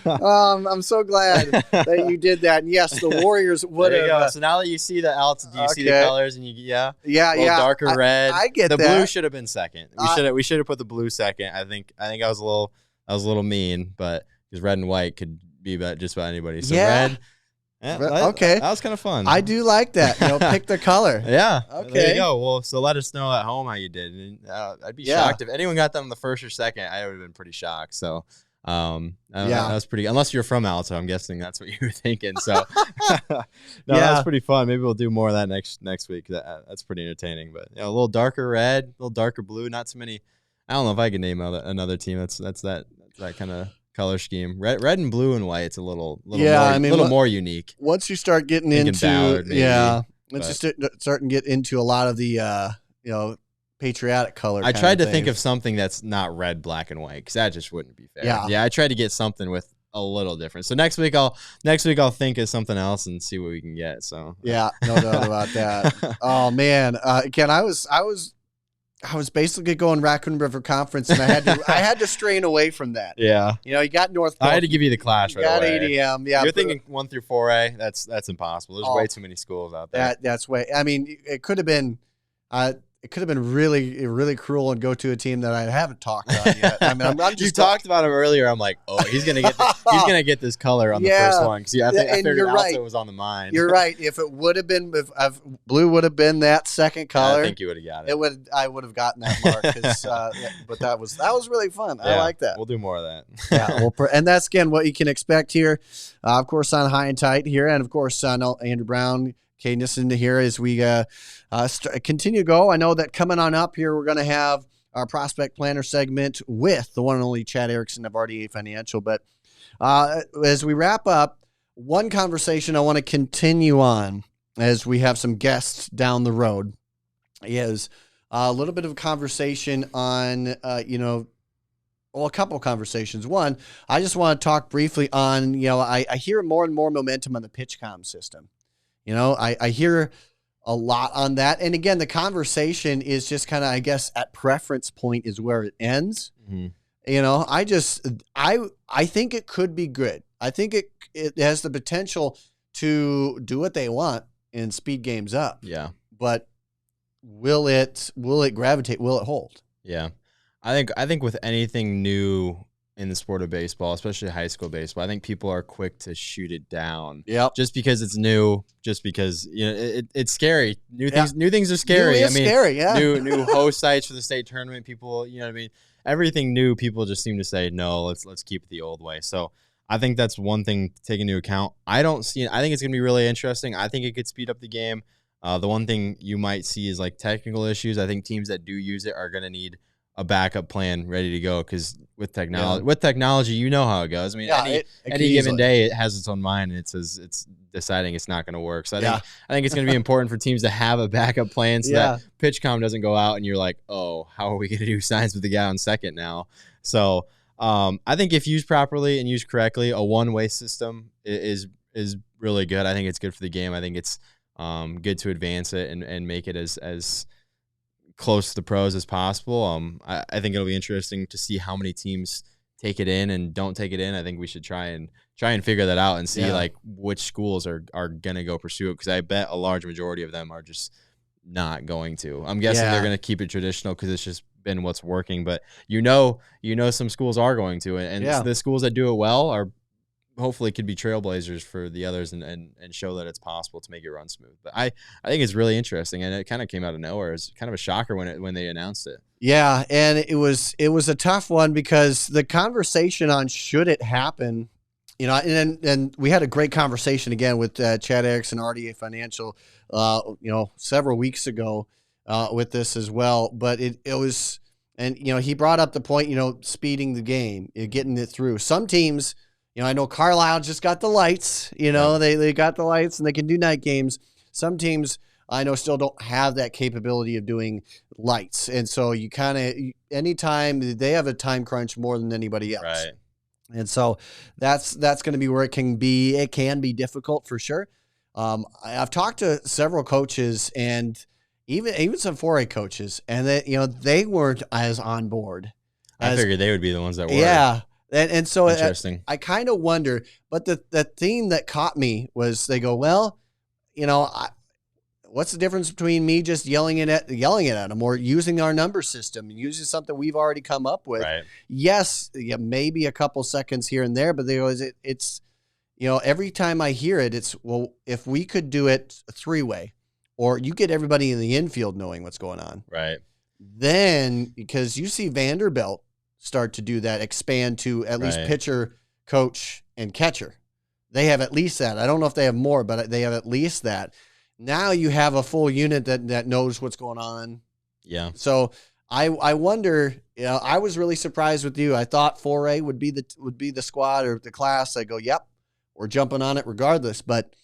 I'm so glad that you did that. And yes, the Warriors would have. So now that you see the Alta, do you see the colors? And yeah, darker red. I get the that. Blue should have been second. We should have put the blue second. I think I was a little mean, but because red and white could be about just about anybody. So red. Yeah, that was kind of fun. I do like that. Pick the color. Yeah. Okay. There you go. Well, so let us know at home how you did. And, I'd be shocked if anyone got them the first or second. I would have been pretty shocked. So, that was pretty. Unless you're from Alto, I'm guessing that's what you were thinking. So, that was pretty fun. Maybe we'll do more of that next week. That's pretty entertaining. But a little darker red, a little darker blue. Not too many. I don't know if I can name another team that's that kind of color scheme. Red and blue and white. It's a little more unique. Once you start getting into Ballard, once you start and get into a lot of the patriotic color. I tried to think of something that's not red, black, and white because that just wouldn't be fair. Yeah, I tried to get something with a little different. So next week I'll think of something else and see what we can get. So yeah, no doubt about that. Oh man, Ken, I was basically going Raccoon River Conference, and I had to strain away from that. Yeah, you got North. I had to give you the clash right got away. ADM. Yeah, you're thinking 1 through 4A. That's impossible. There's way too many schools out there. That's way. I mean, it could have been. It could have been really, really cruel and go to a team that I haven't talked about yet. I mean, I'm just you talked about him earlier. I'm like, oh, he's gonna get this color on the first one because I figured Alta was on the mind. You're right. If it would have been, if blue would have been that second color, I think you would have got it. I would have gotten that mark. But that was really fun. I like that. We'll do more of that. Yeah. And that's again what you can expect here. Of course, on High and Tight here, and of course, Andrew Brown. Okay, listen to here as we continue to go. I know that coming on up here, we're going to have our prospect planner segment with the one and only Chad Erickson of RDA Financial. But as we wrap up, one conversation I want to continue on as we have some guests down the road is a little bit of a conversation on, a couple of conversations. One, I just want to talk briefly on, I hear more and more momentum on the PitchCom system. I hear a lot on that. And again, the conversation is just kind of, I guess, at preference point is where it ends. Mm-hmm. I think it could be good. I think it has the potential to do what they want and speed games up. Yeah. But will it gravitate? Will it hold? Yeah. I think with anything new in the sport of baseball, especially high school baseball, I think people are quick to shoot it down. Yep. Just because it's new, just because it's scary. New things are scary. New is scary, yeah. New host sites for the state tournament. People, everything new. People just seem to say no. Let's keep it the old way. So I think that's one thing to take into account. I think it's gonna be really interesting. I think it could speed up the game. The one thing you might see is like technical issues. I think teams that do use it are gonna need a backup plan ready to go because with technology, you know how it goes. I mean, any given day it has its own mind and it's deciding it's not going to work. So I think it's going to be important for teams to have a backup plan so that PitchCom doesn't go out and you're like, oh, how are we going to do signs with the guy on second now? So I think if used properly and used correctly, a one-way system is really good. I think it's good for the game. I think it's good to advance it and make it as close to the pros as possible. I think it'll be interesting to see how many teams take it in and don't take it in. I think we should try and figure that out and see like which schools are gonna go pursue it, because I bet a large majority of them are just not going to. I'm guessing they're gonna keep it traditional because it's just been what's working. But some schools are going to, and the schools that do it well are hopefully could be trailblazers for the others and show that it's possible to make it run smooth. But I think it's really interesting, and it kind of came out of nowhere. It's kind of a shocker when they announced it. Yeah, and it was a tough one because the conversation on should it happen, and we had a great conversation again with Chad Erickson, RDA Financial, several weeks ago with this as well. But it was, and he brought up the point, speeding the game, getting it through. Some teams. I know Carlisle just got the lights, they got the lights and they can do night games. Some teams I know still don't have that capability of doing lights. And so you kind of, anytime they have a time crunch more than anybody else. Right. And so that's going to be where it can be difficult for sure. I've talked to several coaches and even some 4A coaches, and they weren't as on board. I figured they would be the ones that were. Yeah. And so I kind of wonder, but the theme that caught me was they go, well, what's the difference between me just yelling it at them or using our number system and using something we've already come up with? Right. Yes, maybe a couple seconds here and there, but it's every time I hear it, it's, well, if we could do it a 3-way, or you get everybody in the infield knowing what's going on. Right. Then, because you see Vanderbilt start to do that, expand to at least pitcher, coach, and catcher. They have at least that. I don't know if they have more, but they have at least that. Now you have a full unit that knows what's going on. Yeah. So I wonder, I was really surprised with you. I thought 4A would be the squad or the class. I go, yep, we're jumping on it regardless. But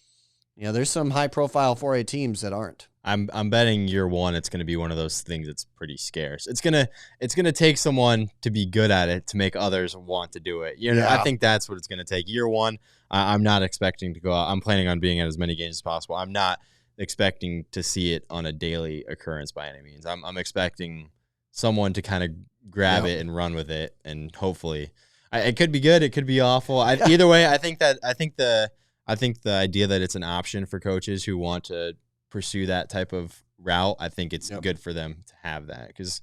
there's some high profile 4A teams that aren't. I'm betting year one it's going to be one of those things that's pretty scarce. It's gonna take someone to be good at it to make others want to do it. I think that's what it's going to take. Year one, I'm not expecting to go out. I'm planning on being at as many games as possible. I'm not expecting to see it on a daily occurrence by any means. I'm expecting someone to kind of grab it and run with it, and hopefully, it could be good. It could be awful. Either way, I think the idea that it's an option for coaches who want to pursue that type of route, I think it's good for them to have that, because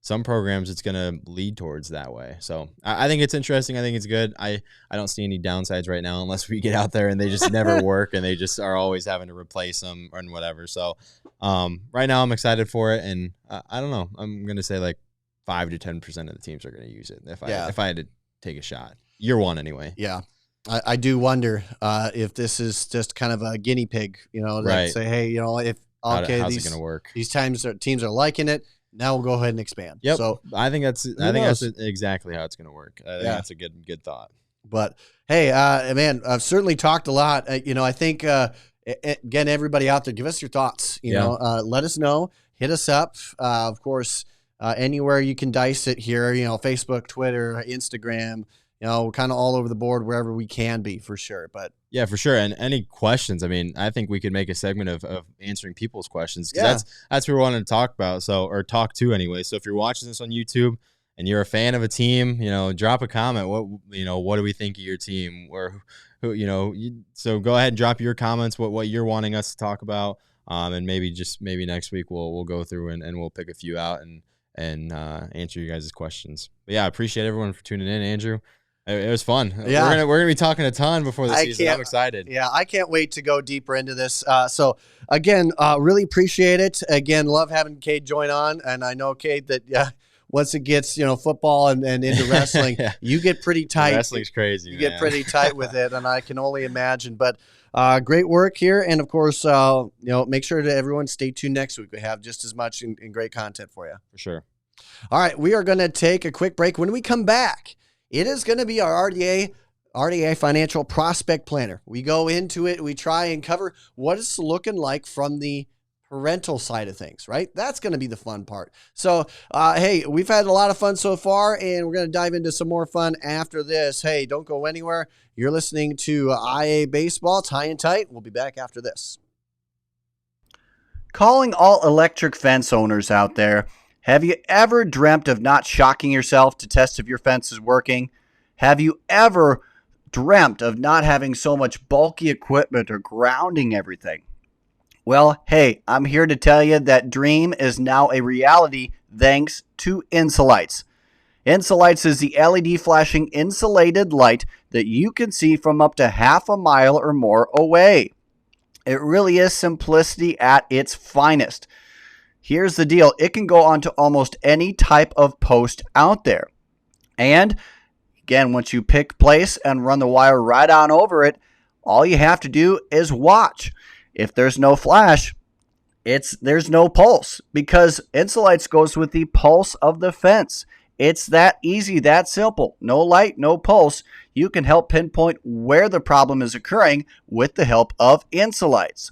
some programs it's going to lead towards that way. So I think it's interesting. I think it's good. I don't see any downsides right now unless we get out there and they just never work and they just are always having to replace them and whatever. So right now I'm excited for it, and I don't know. I'm going to say like 5 to 10% of the teams are going to use it if I had to take a shot. Year one anyway. Yeah. I do wonder if this is just kind of a guinea pig, that say, hey, if how's it going to work? These teams are liking it. Now we'll go ahead and expand. Yep. So I think that's exactly how it's going to work. I think that's a good thought. But hey, man, I've certainly talked a lot. I think again, everybody out there, give us your thoughts. Let us know. Hit us up. Of course, anywhere you can dice it here. Facebook, Twitter, Instagram. Kind of all over the board, wherever we can be, for sure. But yeah, for sure. And any questions, I think we could make a segment of answering people's questions, because that's what we wanted to talk about. Or talk to anyway. So if you're watching this on YouTube and you're a fan of a team, drop a comment. What do we think of your team? Or so go ahead and drop your comments, what you're wanting us to talk about. And maybe next week we'll go through and we'll pick a few out and answer you guys' questions. But yeah, I appreciate everyone for tuning in, Andrew. It was fun. Yeah. We're gonna be talking a ton before the season. I'm excited. Yeah, I can't wait to go deeper into this. So again, really appreciate it. Again, love having Cade join on, and I know, Cade, that once it gets football and into wrestling, you get pretty tight. Wrestling's crazy. You get pretty tight with it, and I can only imagine. But great work here, and of course, make sure to everyone stay tuned next week. We have just as much and great content for you. For sure. All right, we are going to take a quick break. When we come back, it is going to be our RDA Financial Prospect Planner. We go into it. We try and cover what it's looking like from the parental side of things, right? That's going to be the fun part. So, hey, we've had a lot of fun so far, and we're going to dive into some more fun after this. Hey, don't go anywhere. You're listening to IA Baseball. It's High and Tight. We'll be back after this. Calling all electric fence owners out there. Have you ever dreamt of not shocking yourself to test if your fence is working? Have you ever dreamt of not having so much bulky equipment or grounding everything? Well, hey, I'm here to tell you that dream is now a reality thanks to Insulights. Insulights is the LED flashing insulated light that you can see from up to half a mile or more away. It really is simplicity at its finest. Here's the deal. It can go onto almost any type of post out there. And again, once you pick place and run the wire right on over it, all you have to do is watch. If there's no flash, there's no pulse, because Insulights goes with the pulse of the fence. It's that easy, that simple. No light, no pulse. You can help pinpoint where the problem is occurring with the help of Insulights.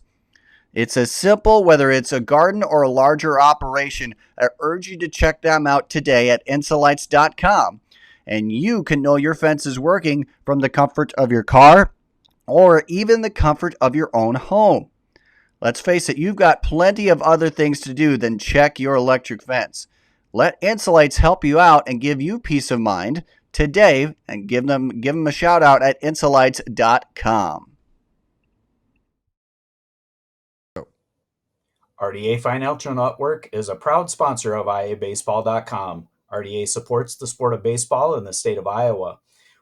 It's as simple whether it's a garden or a larger operation. I urge you to check them out today at Insulights.com. And you can know your fence is working from the comfort of your car or even the comfort of your own home. Let's face it, you've got plenty of other things to do than check your electric fence. Let Insulights help you out and give you peace of mind today, and give them a shout out at Insulights.com. RDA Financial Network is a proud sponsor of IABaseball.com. RDA supports the sport of baseball in the state of Iowa.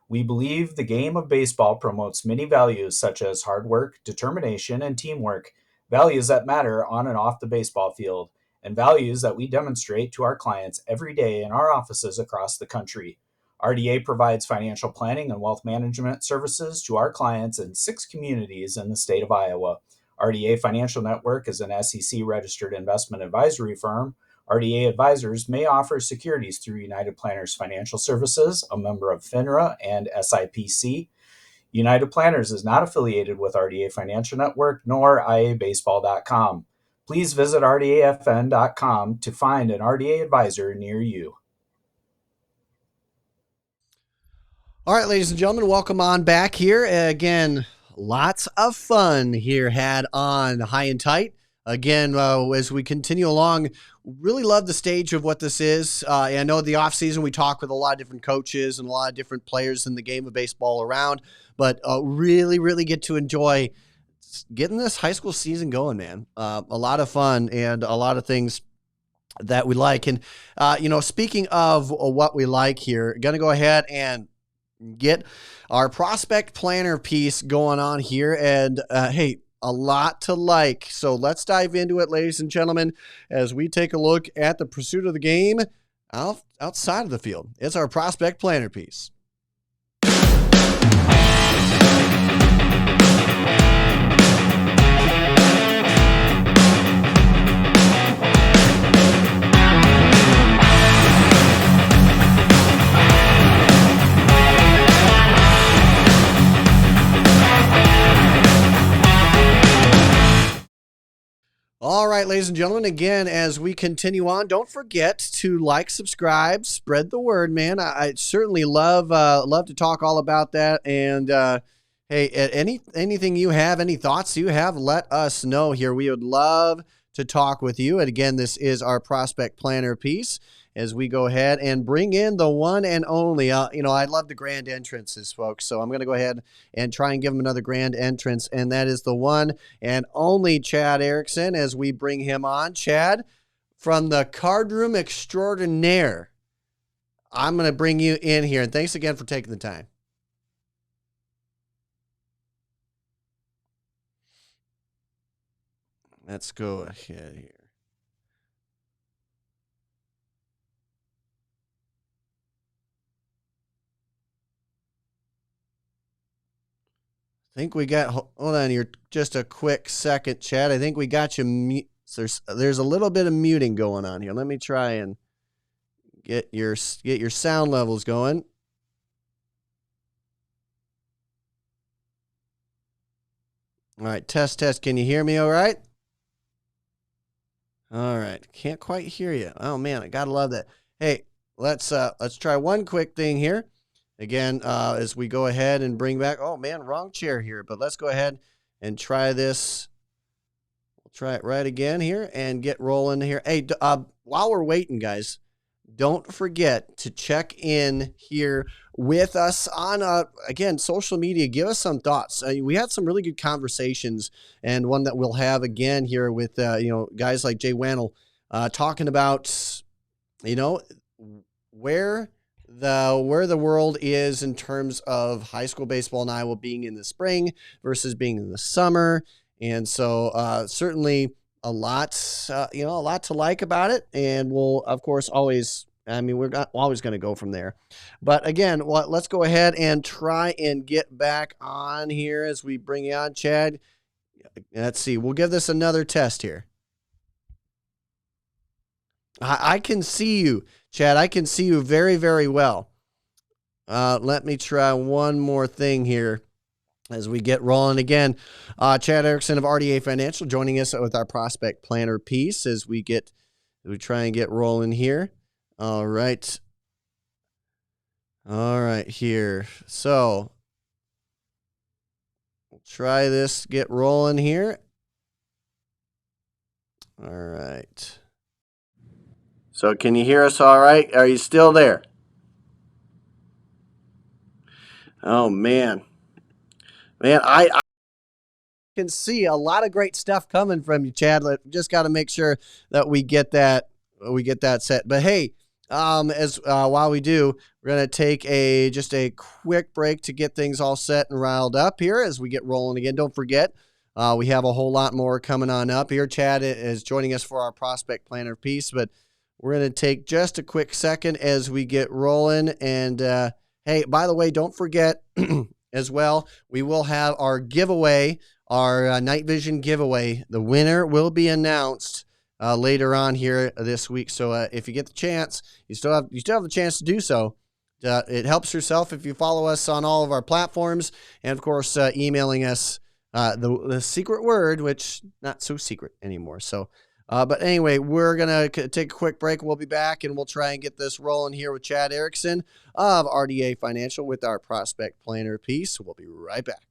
We believe the game of baseball promotes many values such as hard work, determination, and teamwork, values that matter on and off the baseball field, and values that we demonstrate to our clients every day in our offices across the country. RDA provides financial planning and wealth management services to our clients in 6 communities in the state of Iowa. RDA Financial Network is an SEC-registered investment advisory firm. RDA advisors may offer securities through United Planners Financial Services, a member of FINRA and SIPC. United Planners is not affiliated with RDA Financial Network nor IABaseball.com. Please visit rdafn.com to find an RDA advisor near you. All right, ladies and gentlemen, welcome on back here. Again, lots of fun here had on High and Tight. Again, as we continue along, really love the stage of what this is. I know the offseason we talk with a lot of different coaches and a lot of different players in the game of baseball around, but really, really get to enjoy getting this high school season going, man. A lot of fun and a lot of things that we like. And, speaking of what we like here, going to go ahead and get our prospect planner piece going on here. And hey, a lot to like. So let's dive into it, ladies and gentlemen, as we take a look at the pursuit of the game outside of the field. It's our prospect planner piece. All right, ladies and gentlemen, again, as we continue on, don't forget to like, subscribe, spread the word, man. I certainly love to talk all about that. And hey, anything you have, any thoughts you have, let us know here. We would love to talk with you. And again, this is our prospect planner piece as we go ahead and bring in the one and only. I love the grand entrances, folks. So I'm going to go ahead and try and give them another grand entrance, and that is the one and only Chad Erickson as we bring him on. Chad, from the Card Room Extraordinaire, I'm going to bring you in here, and thanks again for taking the time. Let's go ahead here. I think we got, hold on here, just a quick second, Chad. I think we got you. There's a little bit of muting going on here. Let me try and get your sound levels going. All right, test. Can you hear me all right? All right, can't quite hear you. Oh man, I gotta love that. Hey, let's try one quick thing here. Again, as we go ahead and bring back, oh man, wrong chair here, but let's go ahead and try this. We'll try it right again here and get rolling here. Hey, while we're waiting, guys, don't forget to check in here with us on, again, social media. Give us some thoughts. We had some really good conversations, and one that we'll have again here with, guys like Jay Wannell talking about, where the world is in terms of high school baseball in Iowa being in the spring versus being in the summer. And so certainly a lot to like about it. And we'll, of course, we're not always going to go from there. But again, let's go ahead and try and get back on here as we bring you on, Chad. Let's see. We'll give this another test here. I can see you, Chad. I can see you very, very well. Let me try one more thing here as we get rolling again. Chad Erickson of RDA Financial joining us with our prospect planner piece as we try and get rolling here. All right here. So we'll try this, get rolling here. All right. So can you hear us all right? Are you still there? Oh, man. I can see a lot of great stuff coming from you, Chad. Just got to make sure that we get that set. But hey, while we do, we're going to take just a quick break to get things all set and riled up here as we get rolling again. Don't forget, we have a whole lot more coming on up here. Chad is joining us for our prospect planner piece, but we're going to take just a quick second as we get rolling. And hey, by the way, don't forget as well, we will have our giveaway, our night vision giveaway. The winner will be announced later on here this week. So if you get the chance, you still have the chance to do so. It helps yourself if you follow us on all of our platforms, and of course, emailing us the secret word, which not so secret anymore. So, but anyway, we're going to take a quick break. We'll be back and we'll try and get this rolling here with Chad Erickson of RDA Financial with our prospect planner piece. We'll be right back.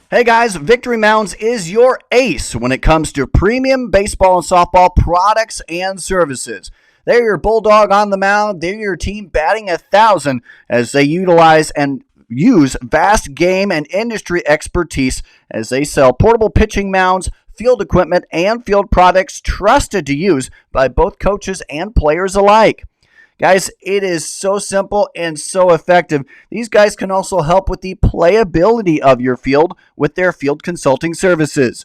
Hey guys, Victory Mounds is your ace when it comes to premium baseball and softball products and services. They're your bulldog on the mound. They're your team batting 1,000 as they utilize and use vast game and industry expertise as they sell portable pitching mounds, field equipment, and field products trusted to use by both coaches and players alike. Guys, it is so simple and so effective. These guys can also help with the playability of your field with their field consulting services.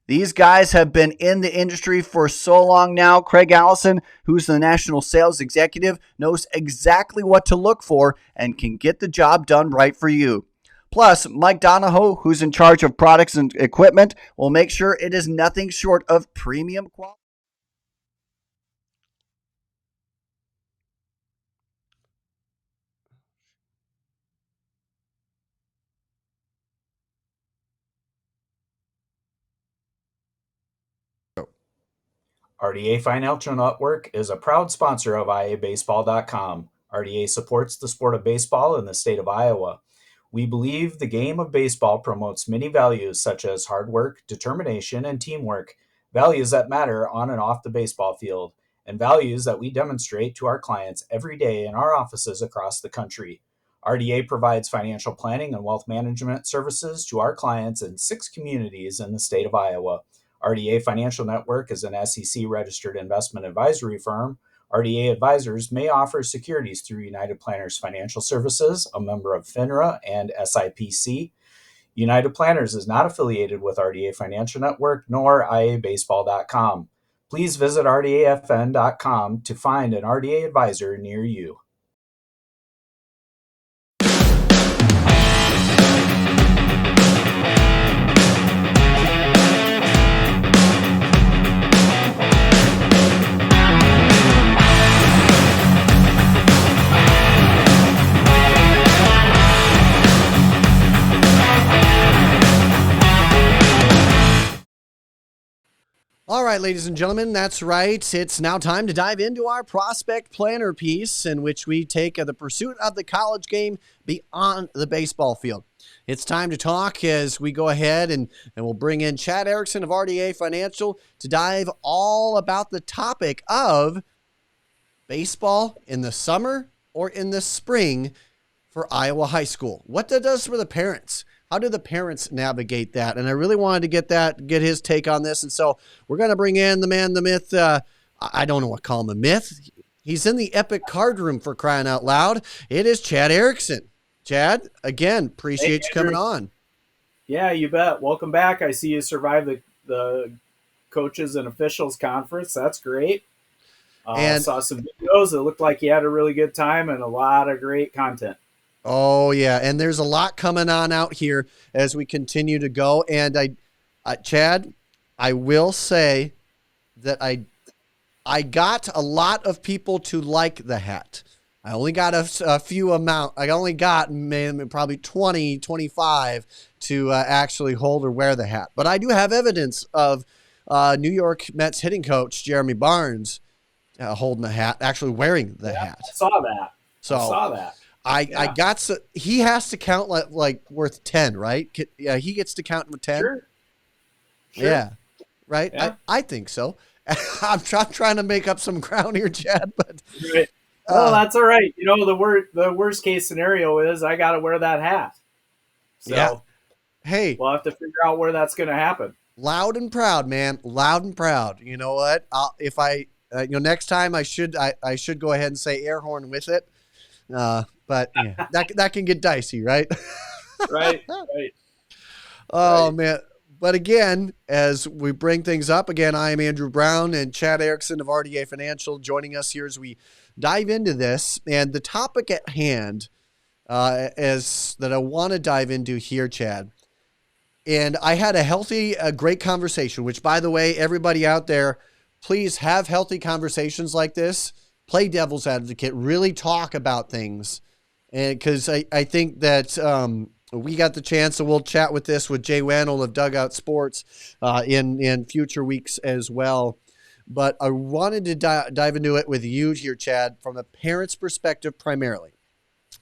These guys have been in the industry for so long now. Craig Allison, who's the national sales executive, knows exactly what to look for and can get the job done right for you. Plus, Mike Donahoe, who's in charge of products and equipment, will make sure it is nothing short of premium quality. RDA Financial Network is a proud sponsor of IABaseball.com. RDA supports the sport of baseball in the state of Iowa. We believe the game of baseball promotes many values such as hard work, determination, and teamwork, values that matter on and off the baseball field, and values that we demonstrate to our clients every day in our offices across the country. RDA provides financial planning and wealth management services to our clients in 6 communities in the state of Iowa. RDA Financial Network is an SEC-registered investment advisory firm. RDA advisors may offer securities through United Planners Financial Services, a member of FINRA and SIPC. United Planners is not affiliated with RDA Financial Network nor IABaseball.com. Please visit RDAFN.com to find an RDA advisor near you. All right, ladies and gentlemen, that's right. It's now time to dive into our prospect planner piece in which we take the pursuit of the college game beyond the baseball field. It's time to talk as we go ahead and we'll bring in Chad Erickson of RDA Financial to dive all about the topic of baseball in the summer or in the spring for Iowa high school. What that does for the parents. How do the parents navigate that? And I really wanted to get his take on this. And so we're going to bring in the man, the myth. I don't know what to call him, a myth. He's in the epic card room, for crying out loud. It is Chad Erickson. Chad, again, appreciate you coming on. Yeah, you bet. Welcome back. I see you survived the coaches and officials conference. That's great. And saw some videos. It looked like you had a really good time and a lot of great content. Oh, yeah, and there's a lot coming on out here as we continue to go. And Chad, I will say that I got a lot of people to like the hat. I only got a few amount. I only got probably 20, 25 to actually hold or wear the hat. But I do have evidence of New York Mets hitting coach Jeremy Barnes holding the hat, actually wearing the hat. I saw that. I got he has to count like worth 10, right? Yeah, he gets to count with 10. Sure. Yeah, right. Yeah. I think so. I'm trying to make up some ground here, Chad, but right. Well, that's all right. You know, the worst case scenario is I got to wear that hat. So, yeah. Hey, we'll have to figure out where that's going to happen. Loud and proud, man. Loud and proud. You know what? If I next time I should go ahead and say air horn with it. But yeah, that can get dicey, right? Right. Oh, right. man. But again, as we bring things up, again, I am Andrew Brown and Chad Erickson of RDA Financial joining us here as we dive into this. And the topic at hand is that I want to dive into here, Chad. And I had a great conversation, which, by the way, everybody out there, please have healthy conversations like this. Play devil's advocate, really talk about things. And because I think that we got the chance, so we'll chat with Jay Wannell of Dugout Sports in future weeks as well. But I wanted to dive into it with you here, Chad, from a parent's perspective primarily.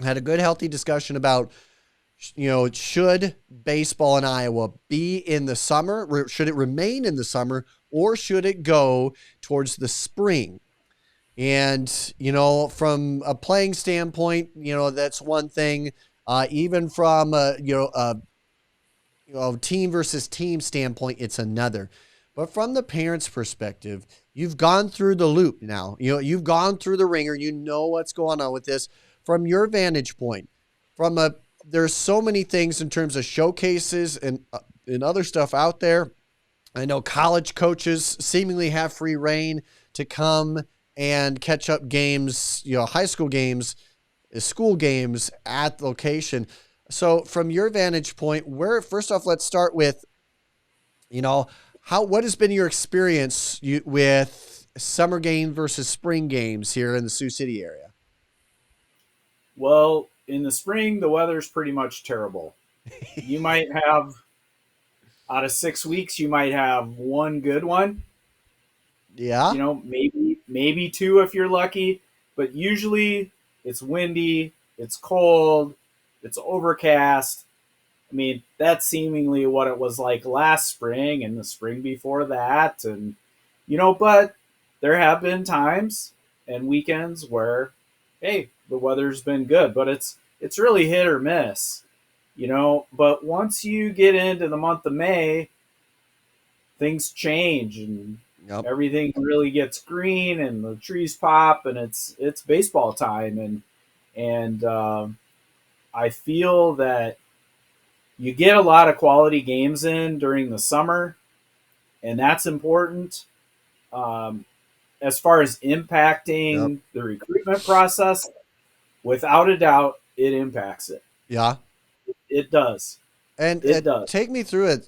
I had a good, healthy discussion about, should baseball in Iowa be in the summer? Should it remain in the summer, or should it go towards the spring? And, from a playing standpoint, that's one thing. Even from team versus team standpoint, it's another. But from the parents' perspective, you've gone through the loop now. You've gone through the ringer. You know what's going on with this. From your vantage point, there's so many things in terms of showcases and other stuff out there. I know college coaches seemingly have free reign to come and catch up games, high school games, school games at the location. So from your vantage point, first off, let's start with, what has been your experience with summer game versus spring games here in the Sioux City area? Well, in the spring, the weather's pretty much terrible. You might have, out of 6 weeks, you might have one good one. Yeah. Maybe two if you're lucky, but usually it's windy, it's cold, it's overcast. I mean, that's seemingly what it was like last spring and the spring before that. And, but there have been times and weekends where, hey, the weather's been good, but it's really hit or miss, But once you get into the month of May, things change and everything really gets green and the trees pop and it's baseball time. And I feel that you get a lot of quality games in during the summer, and that's important. As far as impacting the recruitment process, without a doubt, it impacts it. Yeah. It does. And it does. Take me through it.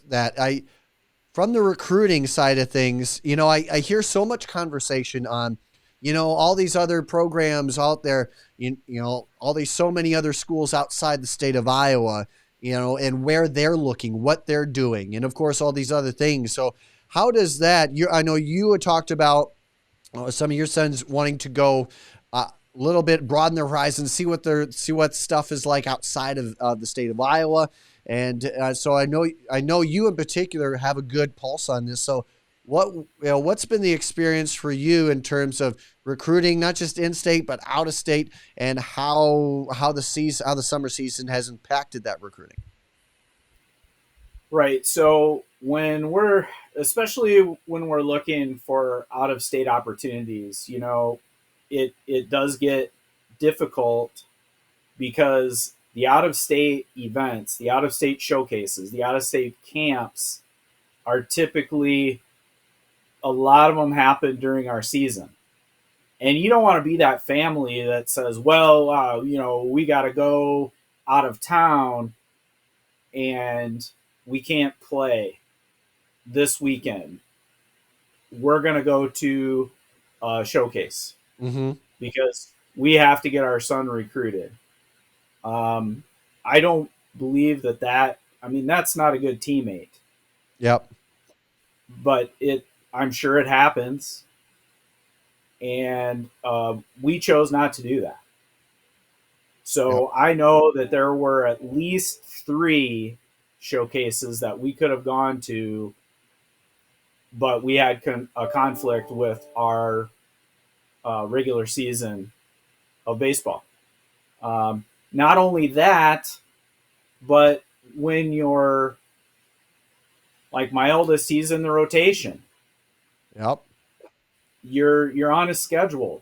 From the recruiting side of things, I hear so much conversation on, all these other programs out there, so many other schools outside the state of Iowa, and where they're looking, what they're doing, and of course, all these other things. So how does that, I know you had talked about some of your sons wanting to go a little bit, broaden their horizons, see what stuff is like outside of the state of Iowa. And so I know you in particular have a good pulse on this. So what's been the experience for you in terms of recruiting, not just in state but out of state, and how the summer season has impacted that recruiting? Right. So especially when we're looking for out of state opportunities, it does get difficult because the out-of-state events, the out-of-state showcases, the out-of-state camps are typically, a lot of them happen during our season. And you don't want to be that family that says, well, we got to go out of town and we can't play this weekend. We're going to go to a showcase because we have to get our son recruited. I don't believe that's not a good teammate. Yep. But I'm sure it happens. And we chose not to do that. So I know that there were at least 3 showcases that we could have gone to, but we had a conflict with our regular season of baseball. Not only that, but when you're like my eldest, he's in the rotation. Yep. You're on a schedule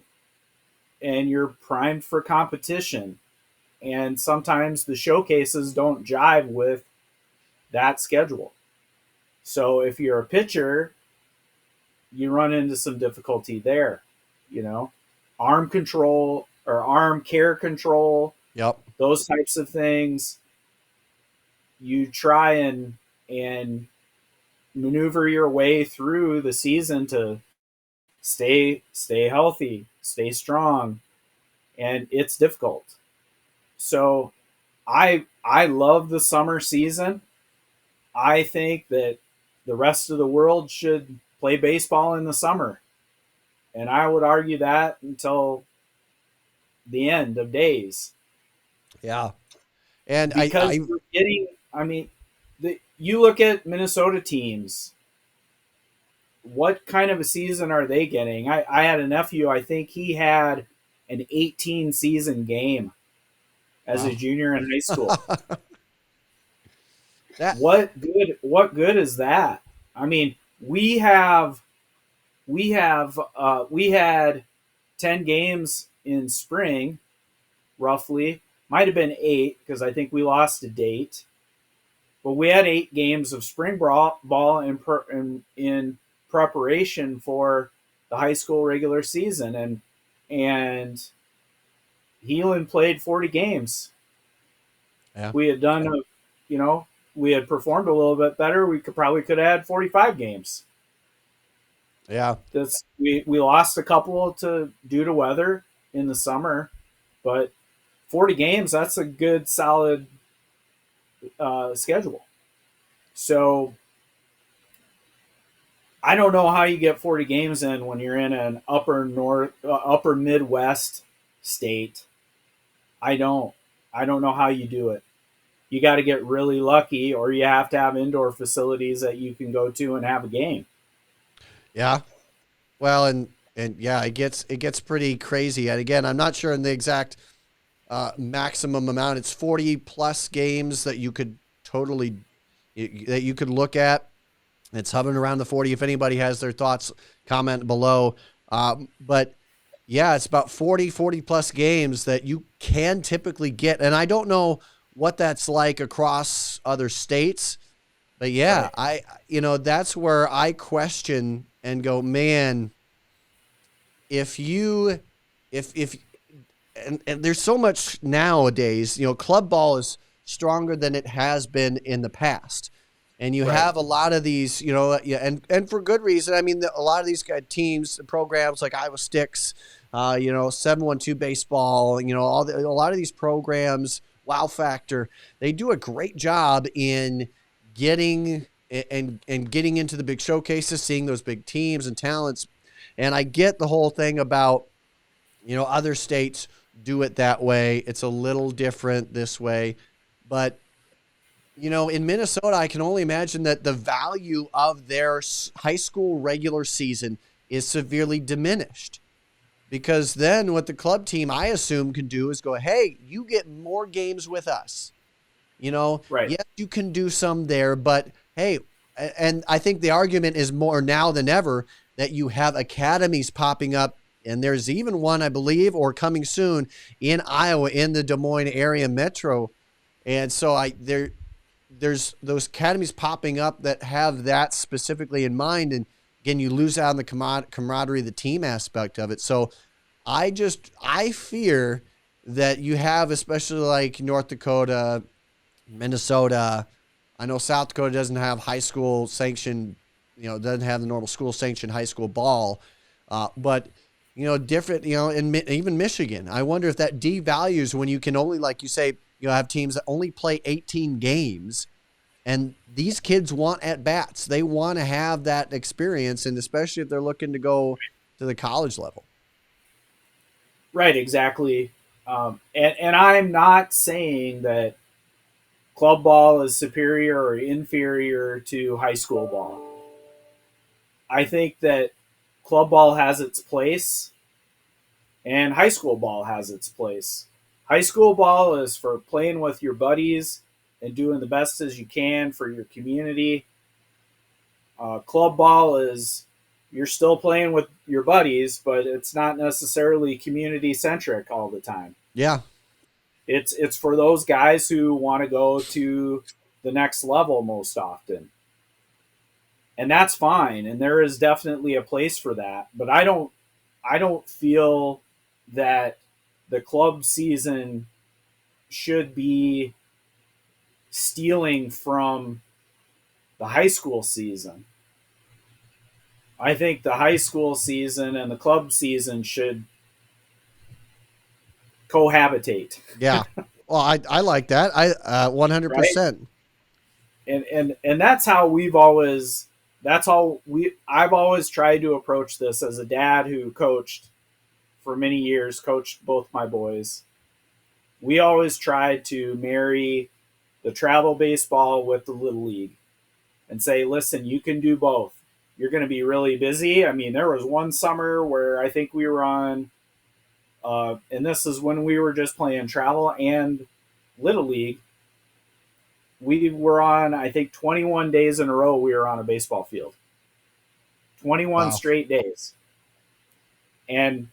and you're primed for competition. And sometimes the showcases don't jive with that schedule. So if you're a pitcher, you run into some difficulty there, arm control or arm care control. Yep. Those types of things, you try and maneuver your way through the season to stay healthy, stay strong, and it's difficult. So I love the summer season. I think that the rest of the world should play baseball in the summer. And I would argue that until the end of days. Yeah. And because we're getting, I mean, you look at Minnesota teams, what kind of a season are they getting? I had a nephew, I think he had an 18 season game as a junior in high school. What good is that? I mean, we had 10 games in spring, roughly. Might have been 8 because I think we lost a date. But we had 8 games of spring ball in preparation for the high school regular season, and Heelan played 40 games. Yeah. We had done, we had performed a little bit better. We could have had 45 games. Yeah. We lost a couple due to weather in the summer, but 40 games, that's a good solid schedule. So I don't know how you get 40 games in when you're in an upper Midwest state. I don't know how you do it. You got to get really lucky, or you have to have indoor facilities that you can go to and have a game. Yeah. Well, and yeah, it gets pretty crazy. And again, I'm not sure in the exact maximum amount. It's 40 plus games that you could look at. It's hovering around the 40. If anybody has their thoughts, comment below. But yeah, it's about 40 plus games that you can typically get. And I don't know what that's like across other states, but yeah, right. That's where I question and go, man, if there's so much nowadays, club ball is stronger than it has been in the past. And you have a lot of these, and for good reason. I mean, a lot of these teams and programs like Iowa Sticks, 712 baseball, a lot of these programs, Wow Factor, they do a great job in getting into the big showcases, seeing those big teams and talents. And I get the whole thing about, other states do it that way. It's a little different this way, but in Minnesota, I can only imagine that the value of their high school regular season is severely diminished, because then what the club team, I assume, can do is go, hey, you get more games with us. Right. Yes, you can do some there, but hey, and I think the argument is more now than ever that you have academies popping up, and there's even one, I believe, or coming soon in Iowa, in the Des Moines area metro. And so there's those academies popping up that have that specifically in mind. And again, you lose out on the camaraderie, the team aspect of it. So I fear that you have, especially like North Dakota, Minnesota. I know South Dakota doesn't have high school sanctioned, doesn't have the normal school sanctioned high school ball. But, different, in even Michigan, I wonder if that devalues when you can only, like you say, have teams that only play 18 games, and these kids want at-bats. They want to have that experience, and especially if they're looking to go to the college level. Right, exactly. And I'm not saying that club ball is superior or inferior to high school ball. I think that club ball has its place, and high school ball has its place. High school ball is for playing with your buddies and doing the best as you can for your community. Club ball is you're still playing with your buddies, but it's not necessarily community centric all the time. Yeah. It's for those guys who want to go to the next level most often. And that's fine. And there is definitely a place for that. But I don't feel that the club season should be stealing from the high school season. I think the high school season and the club season should cohabitate. Yeah. Well, I like that. 100%. And that's how I've always tried to approach this as a dad who coached for many years, coached both my boys. We always tried to marry the travel baseball with the little league and say, listen, you can do both. You're going to be really busy. I mean, there was one summer where I think we were on, and this is when we were just playing travel and little league. We were on, I think, 21 days in a row. We were on a baseball field, 21 straight days. And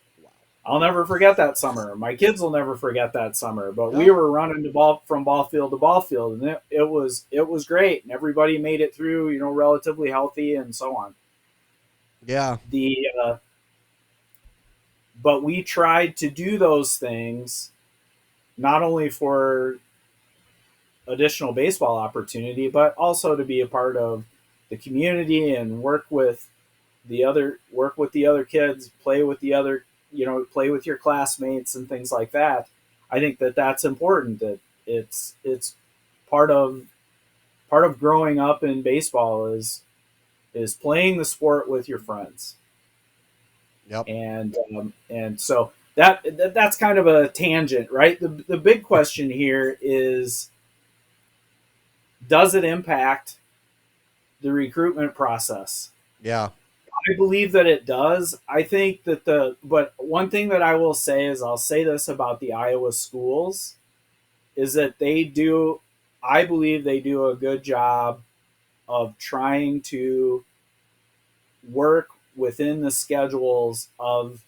I'll never forget that summer. My kids will never forget that summer. But we were running from ball field to ball field, and it was great. And everybody made it through, relatively healthy and so on. Yeah. But we tried to do those things not only for additional baseball opportunity, but also to be a part of the community and work with the other kids, play with your classmates and things like that. I think that that's important, that it's part of growing up in baseball is playing the sport with your friends. Yep. And so that's kind of a tangent, right? The big question here is, does it impact the recruitment process? Yeah. I believe that it does. I think that but one thing that I will say is, I'll say this about the Iowa schools, is that I believe they do a good job of trying to work within the schedules of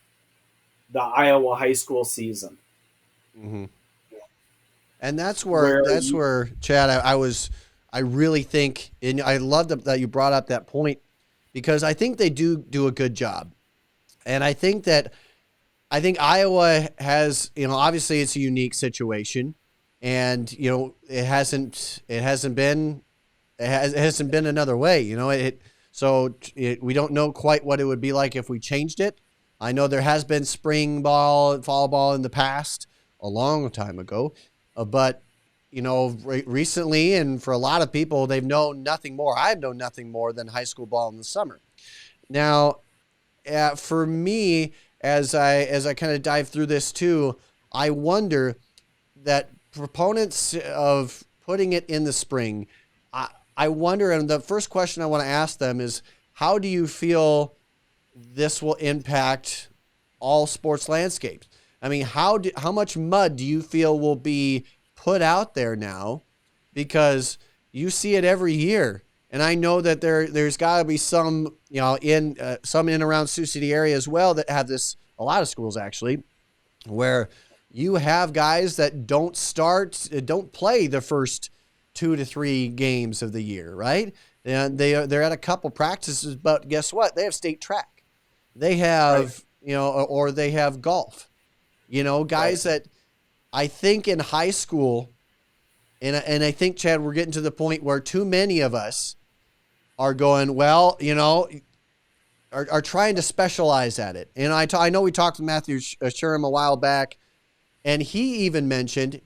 the Iowa high school season. Mm-hmm. And that's where Chad, I really think, and I love that you brought up that point, because I think they do a good job. And I think Iowa has, obviously it's a unique situation, and, it hasn't been another way, we don't know quite what it would be like if we changed it. I know there has been spring ball, fall ball in the past, a long time ago, but recently, and for a lot of people, they've known nothing more. I've known nothing more than high school ball in the summer. Now, for me, as I kind of dive through this too, I wonder that proponents of putting it in the spring, I wonder, and the first question I want to ask them is, how do you feel this will impact all sports landscapes? I mean, how much mud do you feel will be put out there now? Because you see it every year, and I know that there's got to be some, in and around Sioux City area as well that have this. A lot of schools actually, where you have guys that don't play the first 2 to 3 games of the year, right? And they're at a couple practices, but guess what? They have state track. They have, or they have golf. Guys that I think in high school, and I think, Chad, we're getting to the point where too many of us are going, are trying to specialize at it. And I know we talked to Matthew Sherm a while back, and he even mentioned,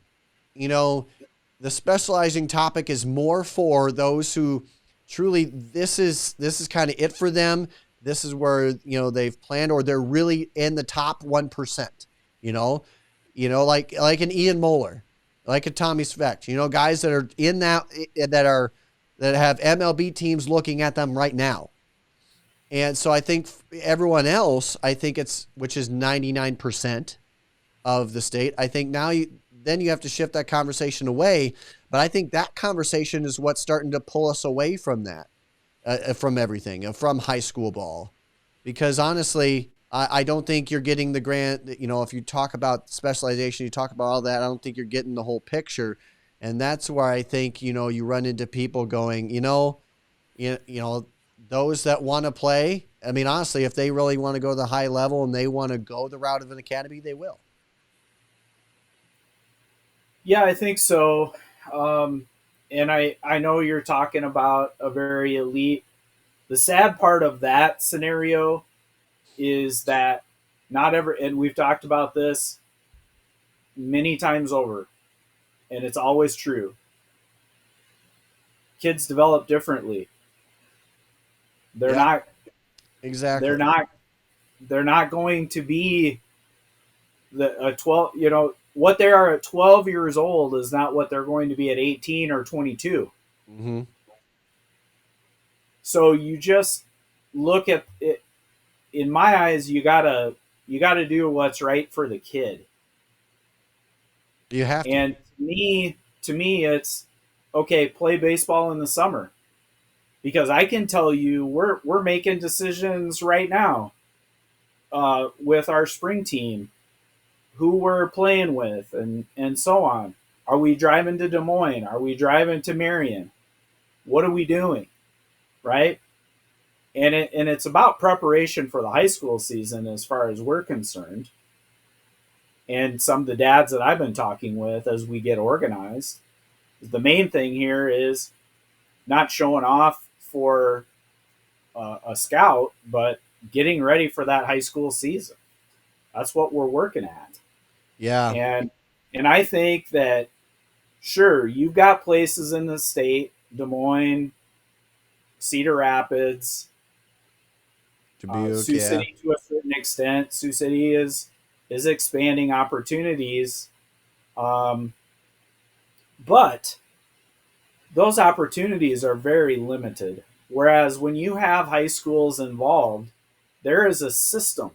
the specializing topic is more for those who truly, this is kind of it for them. This is where, they've planned, or they're really in the top 1%, like an Ian Moeller, like a Tommy Svecht, guys that are in that have MLB teams looking at them right now. And so I think everyone else, which is 99% of the state, I think now you have to shift that conversation away. But I think that conversation is what's starting to pull us away from that, from everything, from high school ball. Because honestly, I don't think you're getting the grant, if you talk about specialization, you talk about all that, I don't think you're getting the whole picture. And that's where I think, you run into people going, those that want to play, I mean, honestly, if they really want to go to the high level and they want to go the route of an academy, they will. Yeah, I think so. And I know you're talking about a very elite. The sad part of that scenario is that and we've talked about this many times over, and it's always true. Kids develop differently. They're not exactly. They're not going to be a 12. What they are at 12 years old is not what they're going to be at 18 or 22. Mm-hmm. So you just look at it. In my eyes, you gotta do what's right for the kid. You have to. And to me, it's okay. Play baseball in the summer, because I can tell you we're making decisions right now with our spring team, who we're playing with, and so on. Are we driving to Des Moines? Are we driving to Marion? What are we doing? Right? And it's about preparation for the high school season as far as we're concerned. And some of the dads that I've been talking with as we get organized, the main thing here is not showing off for a scout, but getting ready for that high school season. That's what we're working at. Yeah. And I think that, sure, you've got places in the state, Des Moines, Cedar Rapids, Sioux City to a certain extent. Sioux City is expanding opportunities. But those opportunities are very limited. Whereas when you have high schools involved, there is a system.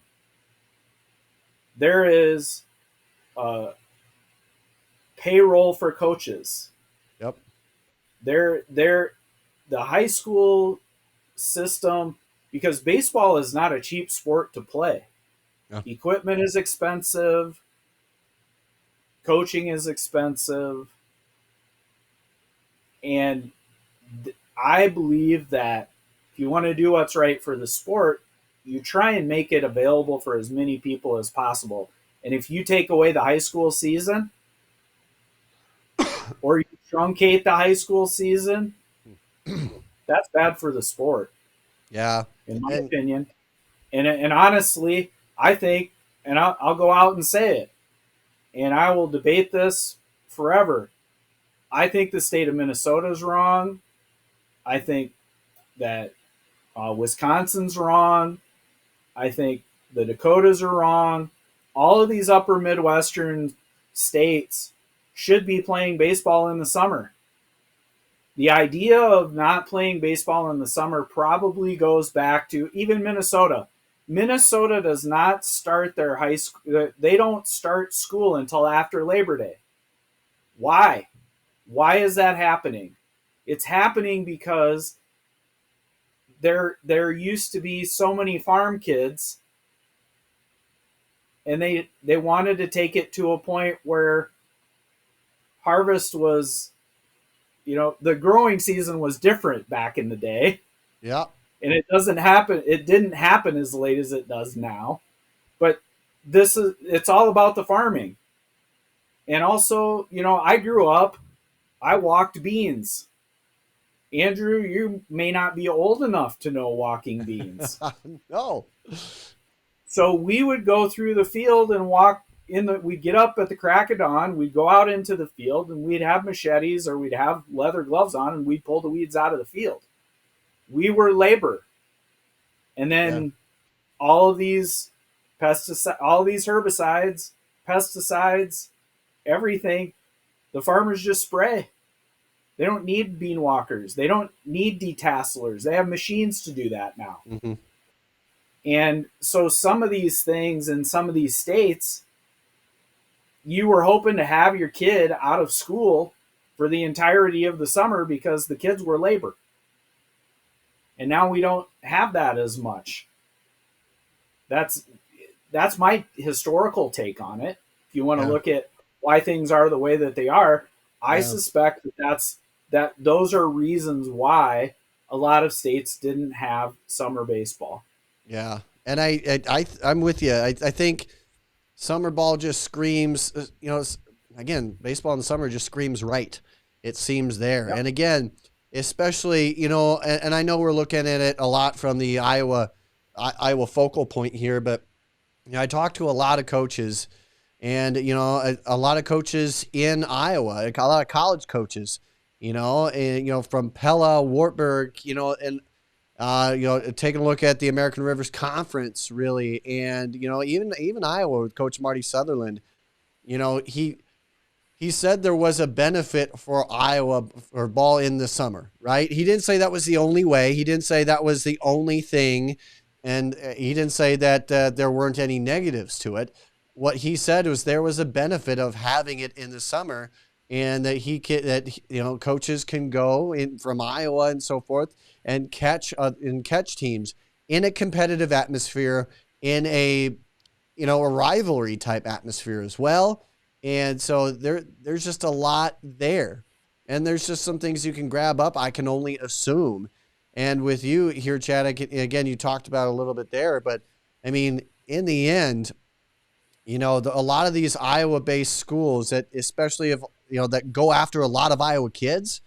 There is payroll for coaches. Yep. The high school system, because baseball is not a cheap sport to play. Yeah. Equipment is expensive. Coaching is expensive. And I believe that if you want to do what's right for the sport, you try and make it available for as many people as possible. And if you take away the high school season, or you truncate the high school season, that's bad for the sport. Yeah. In my opinion. And honestly, I think, and I'll go out and say it, and I will debate this forever. I think the state of Minnesota is wrong. I think that Wisconsin's wrong. I think the Dakotas are wrong. All of these upper Midwestern states should be playing baseball in the summer. The idea of not playing baseball in the summer probably goes back to even Minnesota. Minnesota does not start their high school. They don't start school until after Labor Day. Why? Why is that happening? It's happening because there used to be so many farm kids, and they wanted to take it to a point where harvest was, the growing season was different back in the day. Yeah. And it didn't happen as late as it does now. But it's all about the farming. And also, I grew up, I walked beans. Andrew, you may not be old enough to know walking beans. No. So we would go through the field and walk we'd get up at the crack of dawn, we'd go out into the field, and we'd have machetes or we'd have leather gloves on, and we'd pull the weeds out of the field. We were labor. And then all of these herbicides, pesticides, everything, the farmers just spray. They don't need bean walkers. They don't need detasselers. They have machines to do that now. Mm-hmm. And so some of these things in some of these states, you were hoping to have your kid out of school for the entirety of the summer because the kids were labor. And now we don't have that as much. That's my historical take on it. If you want to look at why things are the way that they are, I suspect that those are reasons why a lot of states didn't have summer baseball. Yeah. And I'm with you. I think summer ball just screams, again, baseball in the summer just screams right. It seems there. Yep. And again, especially, and I know we're looking at it a lot from the Iowa focal point here, but I talked to a lot of coaches And, a lot of coaches in Iowa, a lot of college coaches, and, from Pella, Wartburg, taking a look at the American Rivers Conference, really. And, even Iowa with Coach Marty Sutherland, he said there was a benefit for Iowa for ball in the summer, right? He didn't say that was the only way. He didn't say that was the only thing. And he didn't say that there weren't any negatives to it. What he said was there was a benefit of having it in the summer, and that coaches can go in from Iowa and so forth and catch teams in a competitive atmosphere, in a rivalry type atmosphere as well. And so there's just a lot there, and there's just some things you can grab up, I can only assume. And with you here, Chad, again, you talked about a little bit there, but I mean, in the end, a lot of these Iowa-based schools that, especially if that go after a lot of Iowa kids,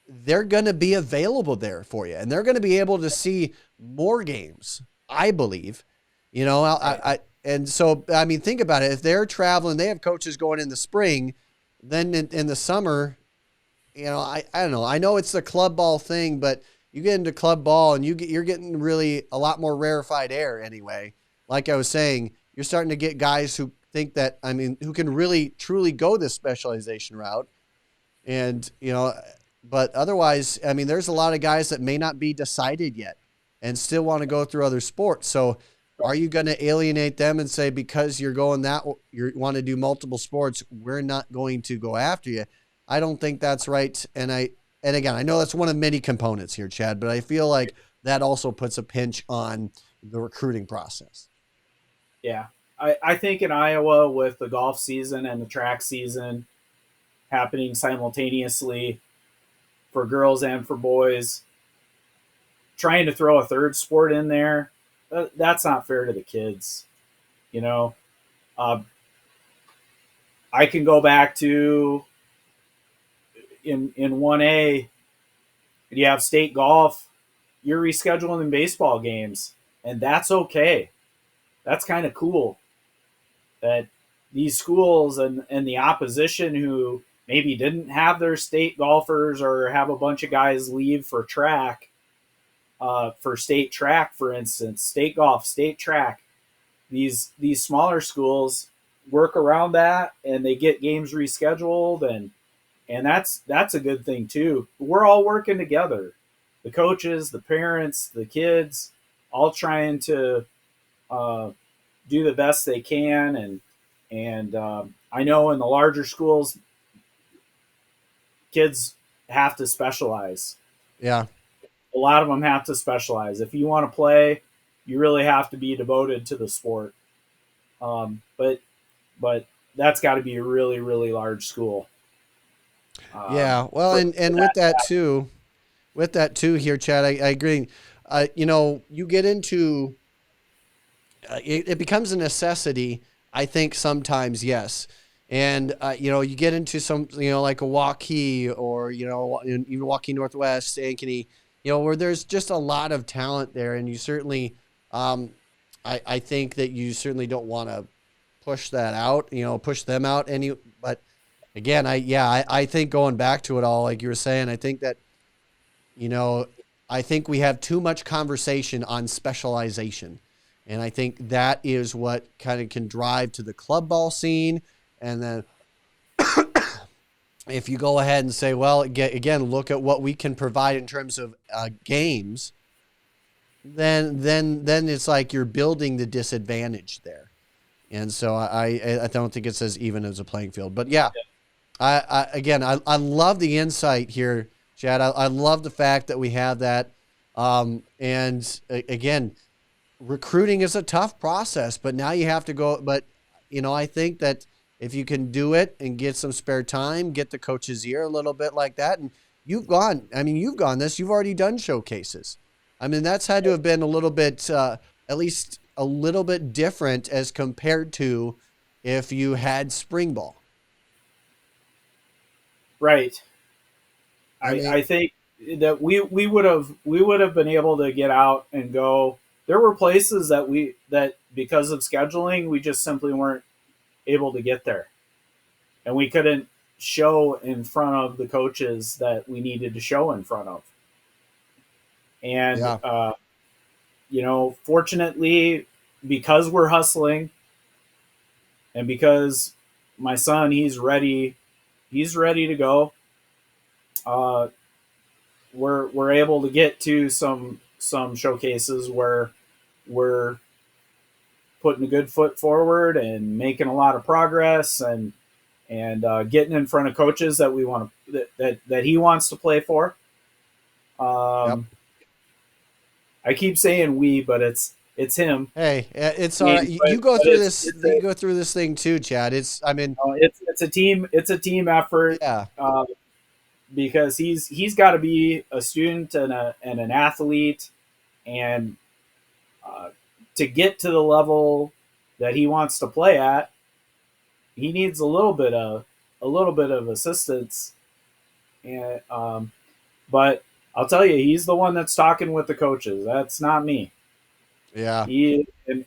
they're going to be available there for you, and they're going to be able to see more games, I believe. And so, I mean, think about it. If they're traveling, they have coaches going in the spring, then in the summer, I don't know. I know it's the club ball thing, but you get into club ball and you're getting really a lot more rarefied air anyway. Like I was saying, you're starting to get guys who think that, who can really truly go this specialization route. And, but otherwise, there's a lot of guys that may not be decided yet and still want to go through other sports. So are you going to alienate them and say, because you want to do multiple sports, we're not going to go after you? I don't think that's right. And again, I know that's one of many components here, Chad, but I feel like that also puts a pinch on the recruiting process. Yeah. I think in Iowa, with the golf season and the track season happening simultaneously for girls and for boys, trying to throw a third sport in there, that's not fair to the kids. I can go back to in 1A, you have state golf, you're rescheduling baseball games, and that's okay. That's kind of cool that these schools and the opposition who maybe didn't have their state golfers or have a bunch of guys leave for track, for state track, for instance, state golf, state track, these smaller schools work around that and they get games rescheduled, and that's a good thing too. We're all working together, the coaches, the parents, the kids, all trying to do the best they can. And I know in the larger schools, kids have to specialize. Yeah. A lot of them have to specialize. If you want to play, you really have to be devoted to the sport. But that's got to be a really, really large school. Yeah. Well, and with that too here, Chad, I agree. You get into, it becomes a necessity, I think sometimes, yes. And, you get into some, like a Hawkeyes or, even Hawkeyes Northwest, Ankeny, where there's just a lot of talent there. And you certainly, I think that you certainly don't want to push that out, push them out but again, I think going back to it all, like you were saying, I think that, I think we have too much conversation on specialization. And I think that is what kind of can drive to the club ball scene. And then if you go ahead and say, well, again, look at what we can provide in terms of games, then it's like you're building the disadvantage there. And so I don't think it's as even as a playing field. But yeah, I love the insight here, Chad. I love the fact that we have that. And again, recruiting is a tough process, but now you have to go. But, I think that if you can do it and get some spare time, get the coach's ear a little bit like that. And you've gone this, you've already done showcases. That's had to have been a little bit, at least a little bit different as compared to if you had spring ball. Right. I think that we would have been able to get out and go. There were places that because of scheduling, we just simply weren't able to get there, and we couldn't show in front of the coaches that we needed to show in front of. And fortunately, because we're hustling, and because my son, he's ready to go. We're able to get to some showcases where we're putting a good foot forward and making a lot of progress, and getting in front of coaches that we want to that he wants to play for. I keep saying we, but it's him. Hey, it's all right. You go through this. You go through this thing too, Chad. It's a team. It's a team effort. Yeah. Because he's got to be a student and an athlete, and to get to the level that he wants to play at, he needs a little bit of assistance. And but I'll tell you, he's the one that's talking with the coaches. That's not me. Yeah.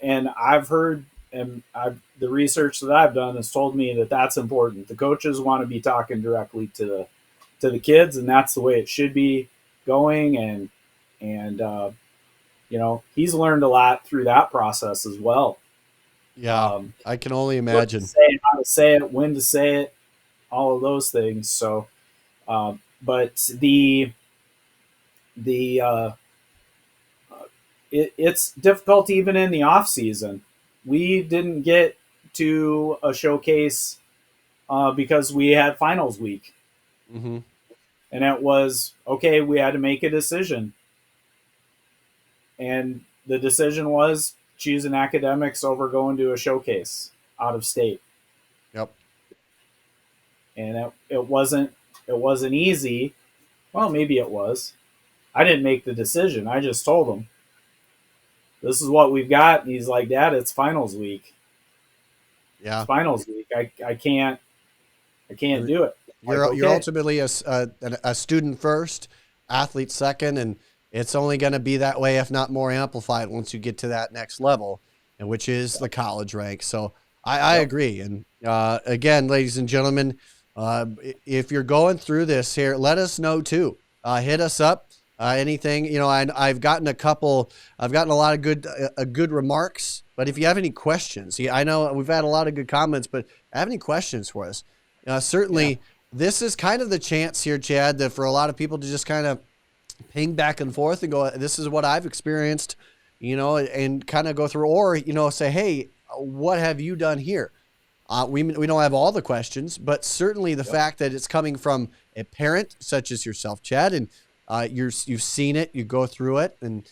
And I've heard, and the research that I've done has told me that that's important. The coaches want to be talking directly to the kids, and that's the way it should be going. And he's learned a lot through that process as well. Yeah, I can only imagine. How to say it, when to say it, all of those things. So, but it's difficult even in the off season. We didn't get to a showcase because we had finals week. Mm-hmm. And it was, okay, we had to make a decision. And the decision was choosing academics over going to a showcase out of state. Yep. And it wasn't easy. Well, maybe it was. I didn't make the decision. I just told him, this is what we've got. And he's like, Dad, it's finals week. Yeah. It's finals week. I can't do it. You're ultimately a student first, athlete second, and it's only going to be that way, if not more amplified, once you get to that next level, and which is the college rank. So I agree. And again, ladies and gentlemen, if you're going through this here, let us know too. Hit us up. Anything, I've gotten a lot of good remarks. But if you have any questions, I know we've had a lot of good comments, but have any questions for us? Certainly, this is kind of the chance here, Chad, that for a lot of people to just kind of ping back and forth and go, this is what I've experienced, and kind of go through, or, say, hey, what have you done here? We don't have all the questions, but certainly the fact that it's coming from a parent such as yourself, Chad, and you've seen it, you go through it, and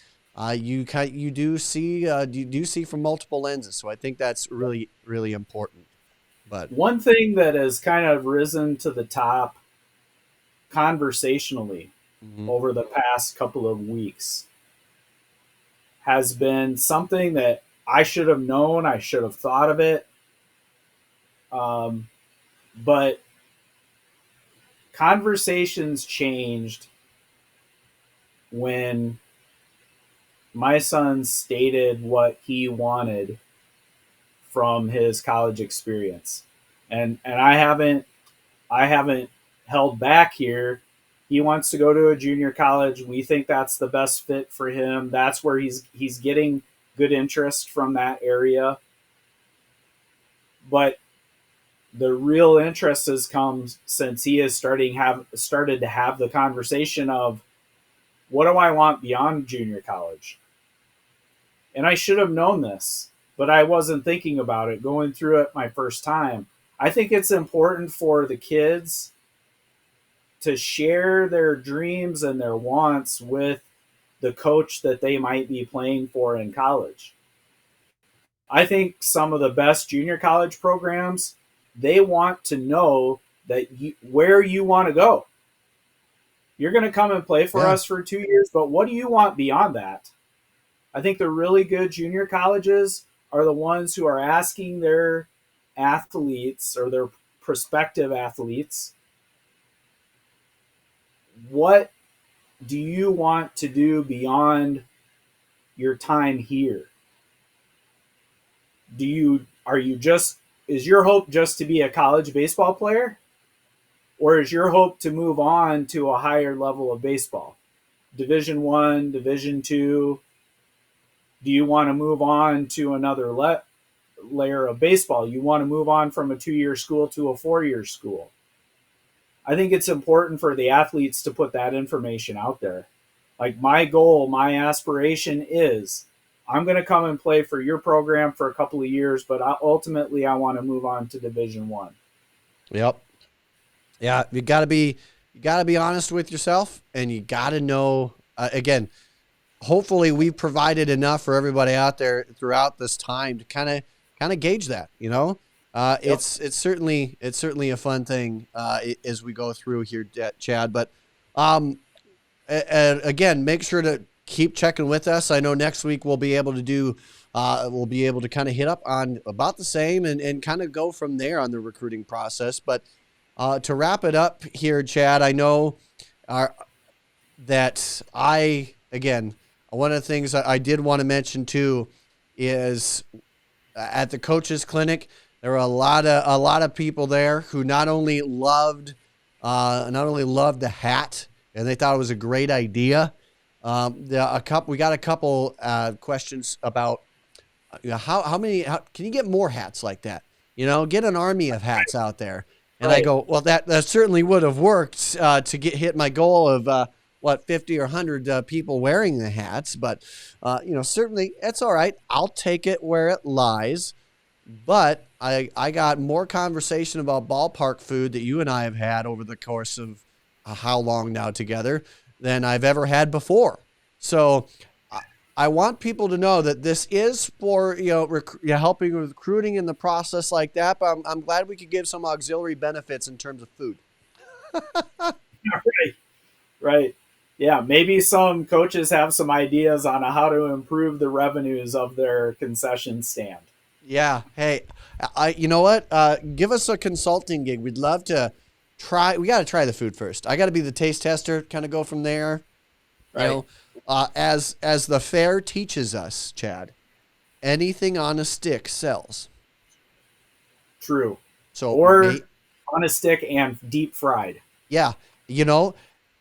you do see from multiple lenses. So I think that's really, really important. But one thing that has kind of risen to the top conversationally over the past couple of weeks has been something that I should have known. I should have thought of it. But conversations changed when my son stated what he wanted from his college experience. And I haven't held back here. He wants to go to a junior college. We think that's the best fit for him. That's where he's getting good interest from that area. But the real interest has come since he has started to have the conversation of, what do I want beyond junior college? And I should have known this, but I wasn't thinking about it going through it my first time. I think it's important for the kids to share their dreams and their wants with the coach that they might be playing for in college. I think some of the best junior college programs, they want to know that where you want to go. You're going to come and play for us for 2 years, but what do you want beyond that? I think the really good junior colleges are the ones who are asking their athletes or their prospective athletes, what do you want to do beyond your time here? Are you just is your hope just to be a college baseball player, or is your hope to move on to a higher level of baseball? Division I, Division II? Do you want to move on to another layer of baseball? You want to move on from a 2-year school to a 4-year school? I think it's important for the athletes to put that information out there. Like, my goal, my aspiration is, I'm going to come and play for your program for a couple of years, but ultimately I want to move on to Division I. Yep. Yeah, you got to be honest with yourself, and you got to know, again, hopefully we've provided enough for everybody out there throughout this time to kind of gauge that, you know. Yep. It's certainly a fun thing as we go through here, Chad. But again, make sure to keep checking with us. I know next week we'll be able to kind of hit up on about the same and kind of go from there on the recruiting process. But to wrap it up here, Chad, I know that one of the things I did want to mention too is at the coaches clinic, there were a lot of people there who not only loved the hat, and they thought it was a great idea. We got a couple questions about how can you get more hats like that? You know, get an army of hats out there. And right. I go, well, that certainly would have worked to hit my goal of 50 or 100 people wearing the hats. But certainly it's all right. I'll take it where it lies. But I got more conversation about ballpark food that you and I have had over the course of how long now together than I've ever had before. So I want people to know that this is for helping with recruiting in the process like that. But I'm glad we could give some auxiliary benefits in terms of food. Right. Yeah, maybe some coaches have some ideas on how to improve the revenues of their concession stand. Yeah. Hey, you know what? Give us a consulting gig. We'd love to try. We got to try the food first. I got to be the taste tester, kind of go from there. Right. You know, as the fair teaches us, Chad, anything on a stick sells. True. So on a stick and deep fried. Yeah. You know,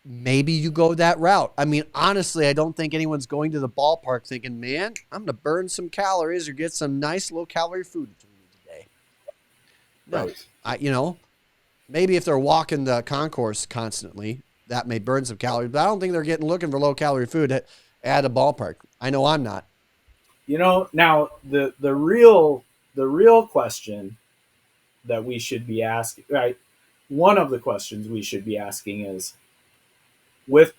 maybe you go that route. I mean, honestly, I don't think anyone's going to the ballpark thinking, man, I'm going to burn some calories or get some nice low-calorie food today. No, right. Maybe if they're walking the concourse constantly, that may burn some calories. But I don't think they're looking for low-calorie food at a ballpark. I know I'm not. Now the real question that we should be asking, right? One of the questions we should be asking is, with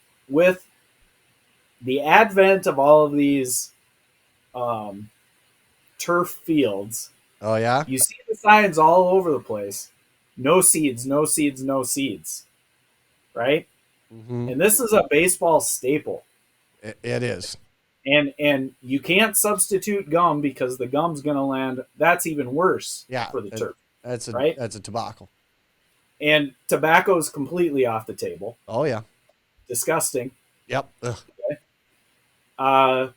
the advent of all of these turf fields, oh yeah, you see the signs all over the place: no seeds, no seeds, no seeds. Right, and this is a baseball staple. It is, and you can't substitute gum because the gum's going to land. That's even worse. For the turf. That's a tobacco. And tobacco is completely off the table. Oh yeah. Disgusting. Yep. Okay.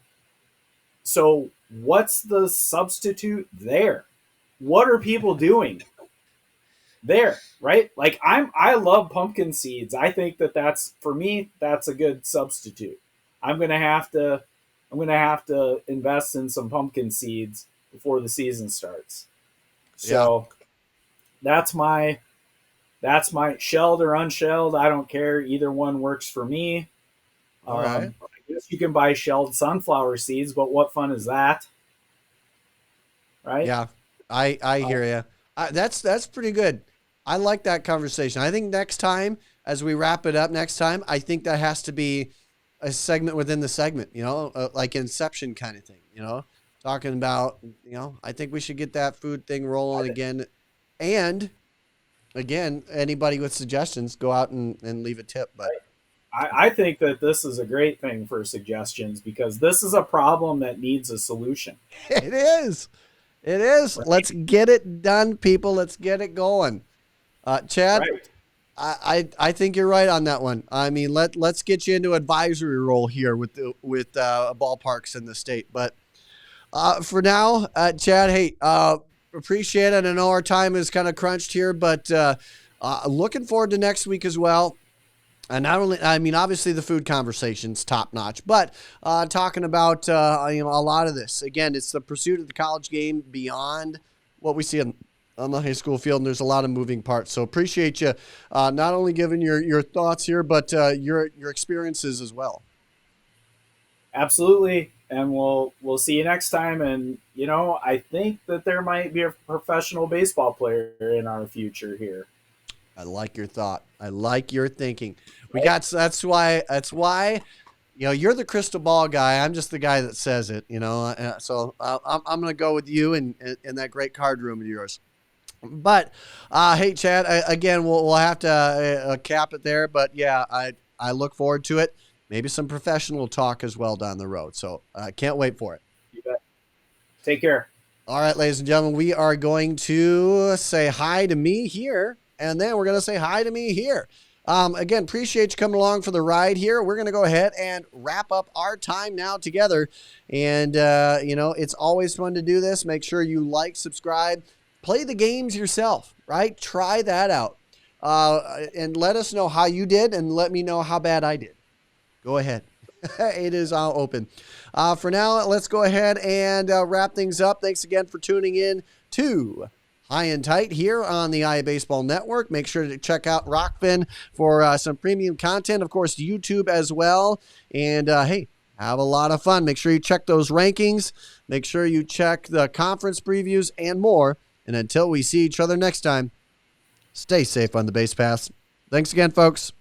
So what's the substitute there? What are people doing there? Right? Like I love pumpkin seeds. I think that's a good substitute. I'm gonna have to invest in some pumpkin seeds before the season starts. So that's my shelled or unshelled. I don't care. Either one works for me. All right. I guess you can buy shelled sunflower seeds, but what fun is that? Right? Yeah, I hear you. That's pretty good. I like that conversation. I think next time, as we wrap it up I think that has to be a segment within the segment, like Inception kind of thing, talking about, I think we should get that food thing rolling again. And again, anybody with suggestions, go out and leave a tip. But I think that this is a great thing for suggestions because this is a problem that needs a solution. It is. Right. Let's get it done, people. Let's get it going. Chad, right. I think you're right on that one. I mean, let's get you into advisory role here with ballparks in the state. But for now, Chad, hey, appreciate it. I know our time is kind of crunched here, but looking forward to next week as well. And not only, I mean, obviously the food conversation's top notch, but talking about a lot of this. Again, it's the pursuit of the college game beyond what we see on the high school field, and there's a lot of moving parts. So appreciate you not only giving your thoughts here, but your experiences as well. Absolutely, and we'll see you next time. And I think that there might be a professional baseball player in our future here. I like your thought. I like your thinking. That's why you're the crystal ball guy. I'm just the guy that says it. So I'm going to go with you in that great card room of yours. But hey, Chad. Again, we'll have to cap it there. But yeah, I look forward to it. Maybe some professional talk as well down the road. So I can't wait for it. You bet. Take care. All right, ladies and gentlemen, we are going to say hi to me here. And then we're going to say hi to me here. Again, appreciate you coming along for the ride here. We're going to go ahead and wrap up our time now together. And, it's always fun to do this. Make sure you like, subscribe, play the games yourself, right? Try that out. And let us know how you did and let me know how bad I did. Go ahead. It is all open. For now, let's go ahead and wrap things up. Thanks again for tuning in to High and Tight here on the iBaseball Network. Make sure to check out Rockfin for some premium content. Of course, YouTube as well. And, hey, have a lot of fun. Make sure you check those rankings. Make sure you check the conference previews and more. And until we see each other next time, stay safe on the base paths. Thanks again, folks.